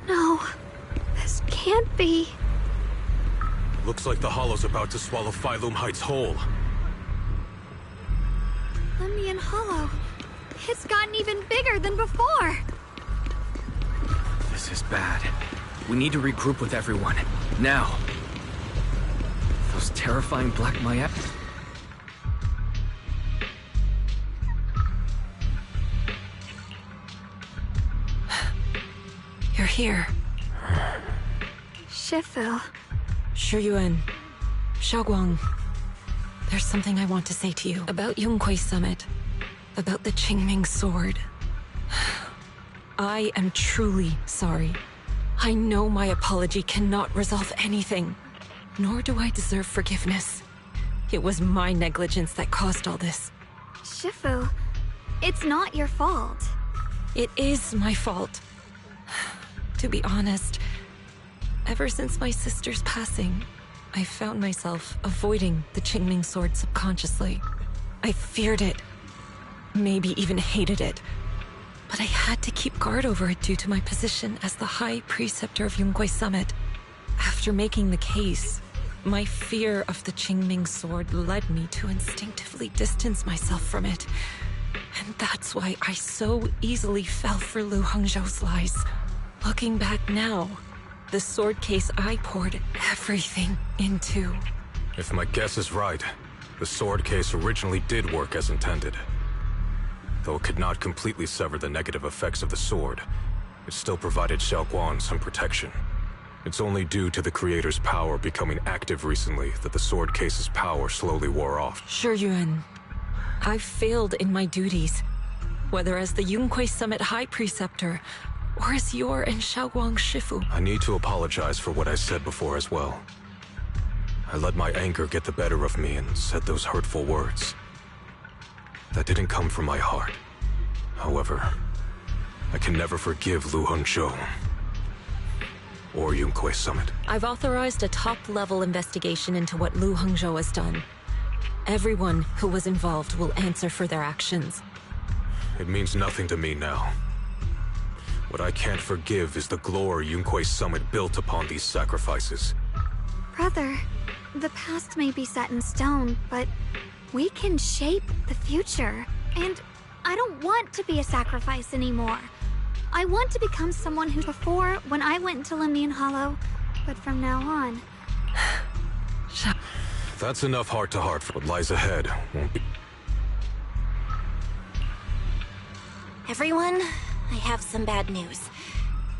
No, this can't be. Looks like the Hollow's about to swallow Phylum Heights whole. Limnian Hollow. It's gotten even bigger than before. This is bad. We need to regroup with everyone. Now. Those terrifying black Maya... You're here. Shifu. Shiyuan. Xiaoguang. There's something I want to say to you about Yunquei Summit. About the Qingming Sword. I am truly sorry. I know my apology cannot resolve anything. Nor do I deserve forgiveness. It was my negligence that caused all this. Shifu, it's not your fault. It is my fault. To be honest, ever since my sister's passing, I found myself avoiding the Qingming Sword subconsciously. I feared it, maybe even hated it, but I had to keep guard over it due to my position as the High Preceptor of Yunquei Summit. After making the case, my fear of the Qingming Sword led me to instinctively distance myself from it. And that's why I so easily fell for Lu Hangzhou's lies. Looking back now, the sword case I poured everything into. If my guess is right, the sword case originally did work as intended. Though it could not completely sever the negative effects of the sword, it still provided Xiaoguang some protection. It's only due to the creator's power becoming active recently that the sword case's power slowly wore off. Shiyuan, I failed in my duties, whether as the Yunquei Summit High Preceptor, or as your and Xiaoguang's Shifu. I need to apologize for what I said before as well. I let my anger get the better of me and said those hurtful words. That didn't come from my heart. However, I can never forgive Lu Hangzhou or Yunquei Summit. I've authorized a top-level investigation into what Lu Hangzhou has done. Everyone who was involved will answer for their actions. It means nothing to me now. What I can't forgive is the glory Yunquei Summit built upon these sacrifices. Brother, the past may be set in stone, but we can shape the future. And I don't want to be a sacrifice anymore. I want to become someone who before when I went into Lemnian Hollow, but from now on. That's enough heart-to-heart for what lies ahead, won't be. Everyone, I have some bad news.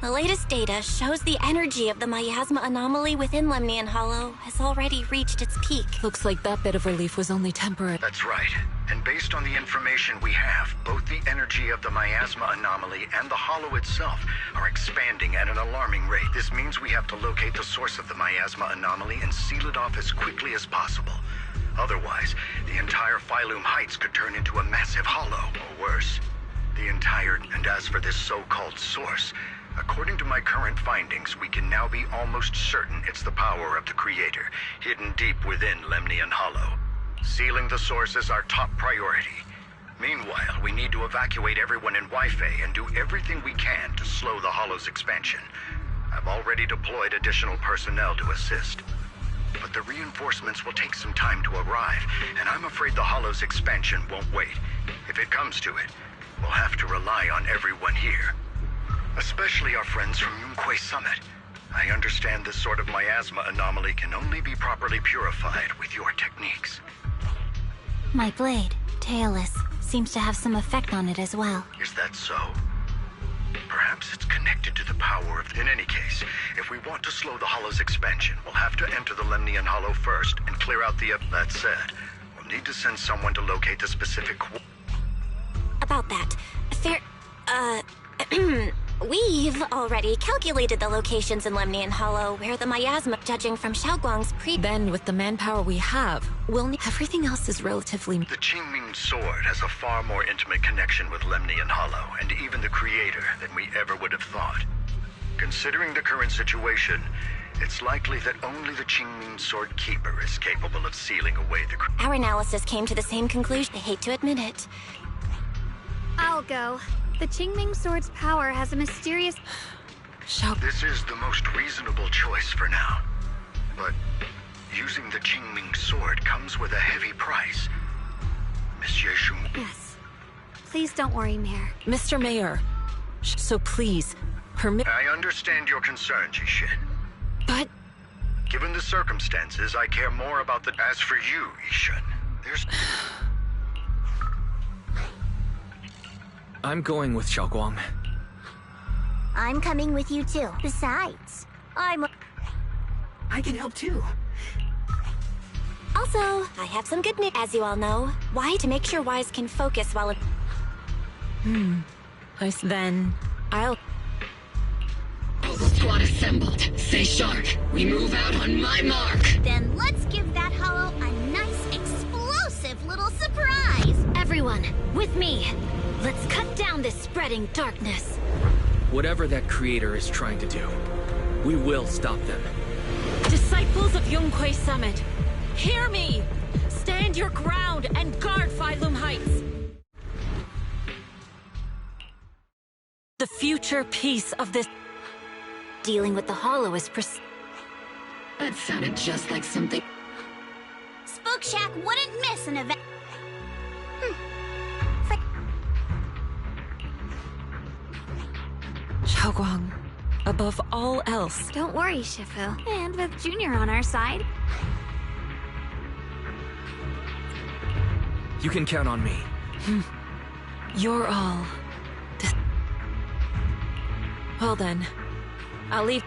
The latest data shows the energy of the miasma anomaly within Lemnian Hollow has already reached its peak. Looks like that bit of relief was only temporary. That's right. And based on the information we have, both the energy of the miasma anomaly and the hollow itself are expanding at an alarming rate. This means we have to locate the source of the miasma anomaly and seal it off as quickly as possible. Otherwise, the entire Phylum Heights could turn into a massive hollow, or worse, the entire... And as for this so-called source, according to my current findings, we can now be almost certain it's the power of the Creator, hidden deep within Lemnian Hollow. Sealing the source is our top priority. Meanwhile, we need to evacuate everyone in Wi-Fi and do everything we can to slow the Hollow's expansion. I've already deployed additional personnel to assist. But the reinforcements will take some time to arrive, and I'm afraid the Hollow's expansion won't wait. If it comes to it, we'll have to rely on everyone here. Especially our friends from Yunquei Summit. I understand this sort of miasma anomaly can only be properly purified with your techniques. My blade, Tailless, seems to have some effect on it as well. Is that so? Perhaps it's connected to the power of... In any case, if we want to slow the Hollow's expansion, we'll have to enter the Lemnian Hollow first and clear out the... That said, we'll need to send someone to locate the specific... About that, we've already calculated the locations in Lemnian Hollow where the miasma, judging from Xiaoguang's Then, with the manpower we have, we'll need... Everything else is relatively... The Qingming Sword has a far more intimate connection with Lemnian Hollow, and even the Creator, than we ever would have thought. Considering the current situation, it's likely that only the Qingming Sword Keeper is capable of sealing away the... Our analysis came to the same conclusion. I hate to admit it. I'll go. The Qingming Sword's power has a mysterious... This is the most reasonable choice for now. But using the Qingming Sword comes with a heavy price. Monsieur Shum... Yes. Please don't worry, Mayor. Mr. Mayor, so please, permit... I understand your concern, Jishin. But... Given the circumstances, I care more about the... As for you, Ishin, there's... I'm going with Xiaoguang. I'm coming with you too. Besides, I can help too. Also, I have some good news. As you all know, to make sure Wise can focus while... Then, I'll... All the squad assembled. Stay sharp. We move out on my mark. Then let's give that hollow a nice, explosive little surprise. Everyone, with me. Let's cut down this spreading darkness. Whatever that Creator is trying to do, we will stop them. Disciples of Yunquei Summit, hear me! Stand your ground and guard Phylum Heights! The future peace of this... Dealing with the Hollow is That sounded just like something... Spook Shack wouldn't miss an event. Xiaoguang, above all else. Don't worry, Shifu. And with Junior on our side... You can count on me. You're all... Well then, I'll leave...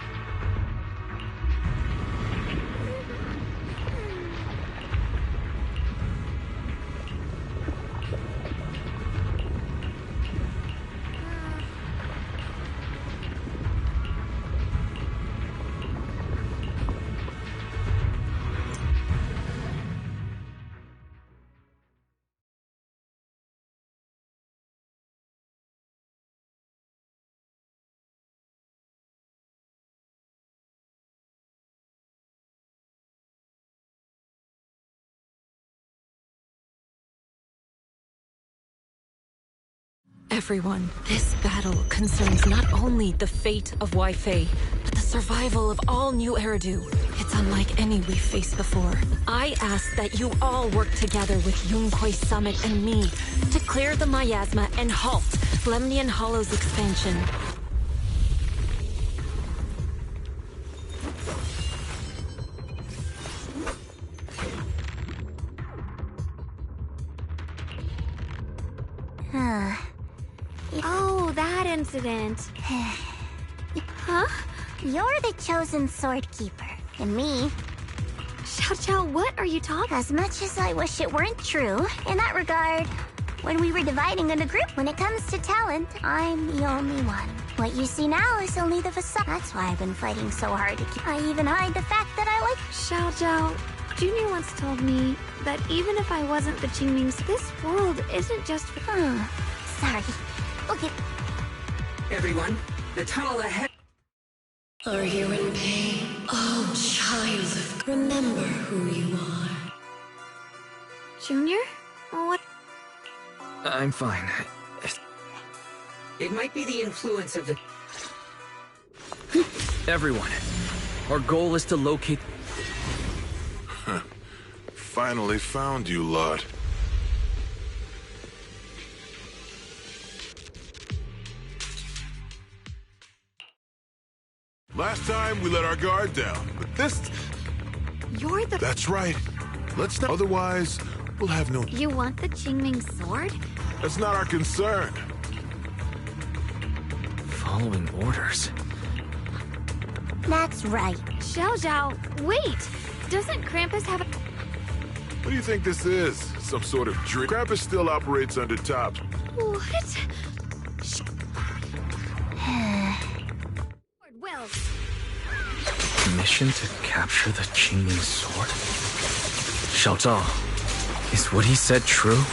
Everyone, this battle concerns not only the fate of Wei-Fei, but the survival of all New Eridu. It's unlike any we've faced before. I ask that you all work together with Yunquei Summit and me to clear the miasma and halt Lemnian Hollow's expansion. Oh, that incident. Huh? You're the chosen sword keeper, and me. Xiao, what are you talking? As much as I wish it weren't true, in that regard, when we were dividing in a group, when it comes to talent, I'm the only one. What you see now is only the facade. That's why I've been fighting so hard to keep. I even hide the fact that I like. Xiao, Junior once told me that even if I wasn't the Qingming's, this world isn't just for. Sorry. Okay. Everyone, the tunnel ahead. Are you in pain? Oh, child of... Remember who you are. Junior? What? I'm fine. It might be the influence of the... Everyone, our goal is to locate... Finally found you, lot. Last time we let our guard down, but this... You're the... That's right. Let's not... Otherwise, we'll have no... You want the Qingming sword? That's not our concern. Following orders. That's right. Xiao, wait! Doesn't Krampus have a... What do you think this is? Some sort of dream? Krampus still operates under top. What? Well... Mission to capture the Qingming sword? Xiao Zhao, is what he said true?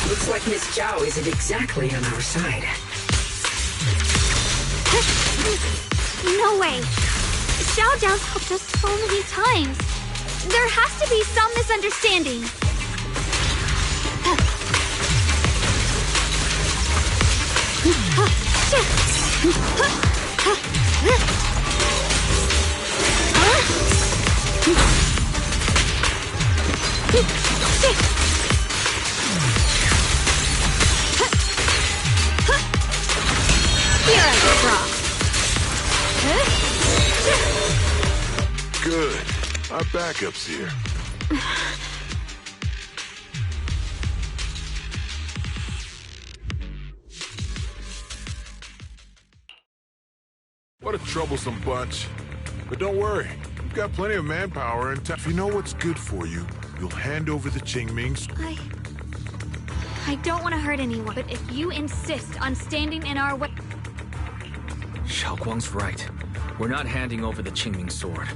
Looks like Miss Zhao isn't exactly on our side. No way! Xiao's helped us so many times. There has to be some misunderstanding. Here I drop. Good. Our backup's here. What a troublesome bunch. But don't worry. We've got plenty of manpower and time. If you know what's good for you, you'll hand over the Qingmings. I don't want to hurt anyone, but if you insist on standing in our way... Xiaoguang's right. We're not handing over the Qingming sword.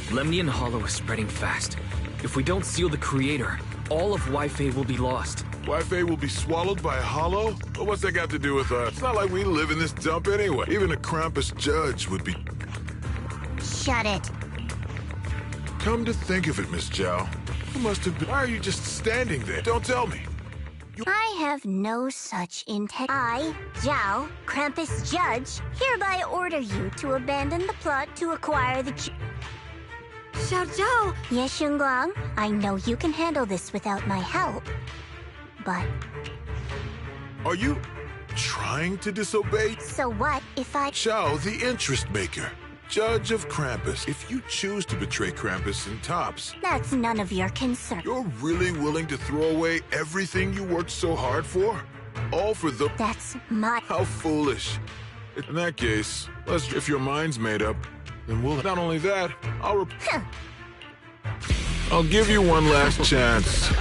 Lemnian Hollow is spreading fast. If we don't seal the Creator, all of Wei-Fei will be lost. Wei-Fei will be swallowed by a hollow? But what's that got to do with us? It's not like we live in this dump anyway. Even a Krampus judge would be... Shut it. Come to think of it, Miss Zhao, you must have been... Why are you just standing there? Don't tell me. I have no such intent. I, Zhao, Krampus Judge, hereby order you to abandon the plot to acquire the... Xiao! Yes, Xunguang, I know you can handle this without my help. But... Are you trying to disobey? So what if I... Xiao, the interest maker, judge of Krampus. If you choose to betray Krampus and Tops... That's none of your concern. You're really willing to throw away everything you worked so hard for? All for the... That's my... How foolish. In that case, if your mind's made up, then we'll... Not only that, I'll give you one last chance.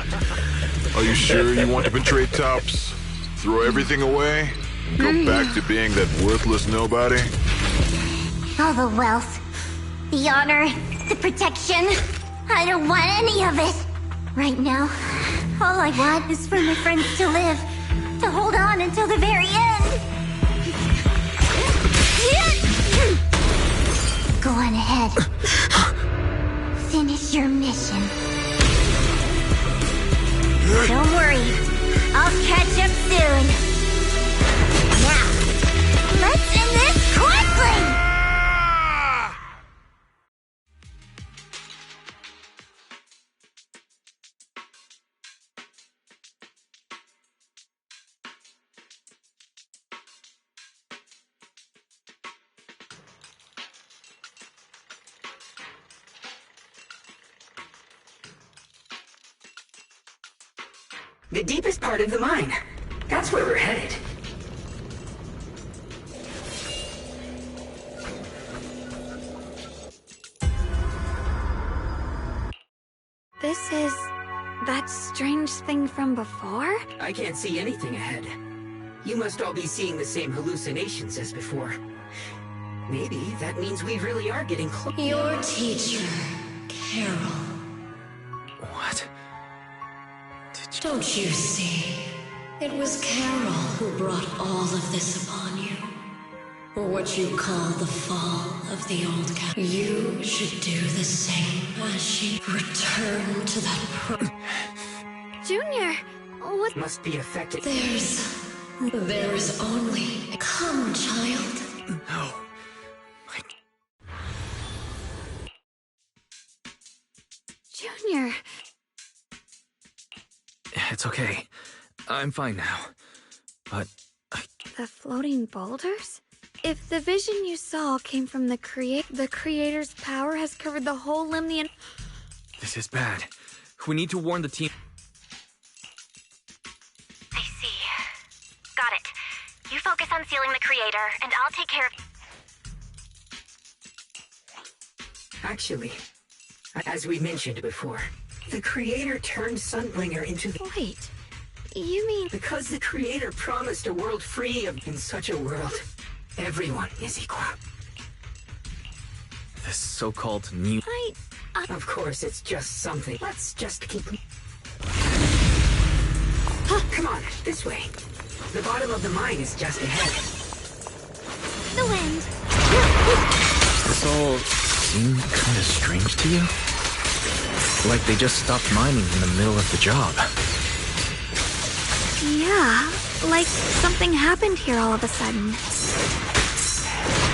Are you sure you want to betray Tops? Throw everything away? And go back to being that worthless nobody? All the wealth, the honor, the protection. I don't want any of it. Right now, all I want is for my friends to live. To hold on until the very end. Go on ahead. Finish your mission. Don't worry. I'll We'll catch up soon. Now, let's end this quickly! The deepest part of the mine. That's where we're headed. This is that strange thing from before? I can't see anything ahead. You must all be seeing the same hallucinations as before. Maybe that means we really are getting close. Your teacher, Carol. What? Don't you see? It was Carol who brought all of this upon you. What you call the fall of the old cat. You should do the same as she. Return to that Junior, what? Must be affected. There is only. Come, child. No. Junior. It's okay. I'm fine now. But The floating boulders? If the vision you saw came from the creator's power has covered the whole Limnian. this is bad. We need to warn the team. I see. Got it. You focus on sealing the creator, and I'll take care of... Actually, as we mentioned before, the creator turned Sunbringer into the... Wait, you mean... Because the creator promised a world free of... In such a world, everyone is equal. This so-called new... Of course, it's just something. Let's just keep... Come on, this way. The bottom of the mine is just ahead. The wind. Does this all seem kind of strange to you? Like they just stopped mining in the middle of the job. Yeah, like something happened here all of a sudden.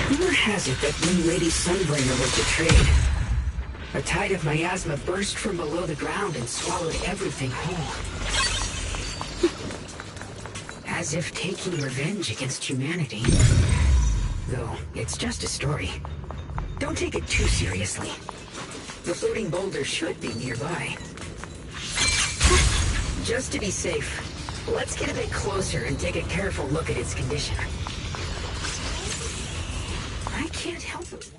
Rumor has it that when Lady Sunbringer was betrayed, a tide of miasma burst from below the ground and swallowed everything whole. As if taking revenge against humanity. Though, it's just a story. Don't take it too seriously. The floating boulder should be nearby. Just to be safe, let's get a bit closer and take a careful look at its condition. I can't help it.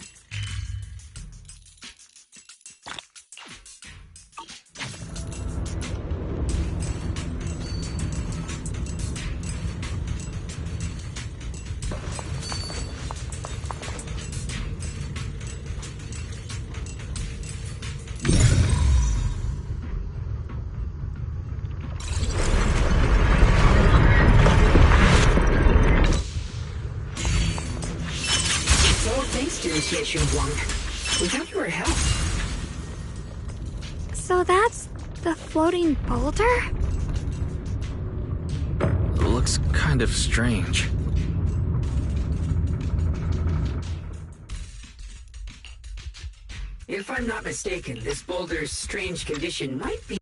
Without your help. So that's the floating boulder? Looks kind of strange. If I'm not mistaken, this boulder's strange condition might be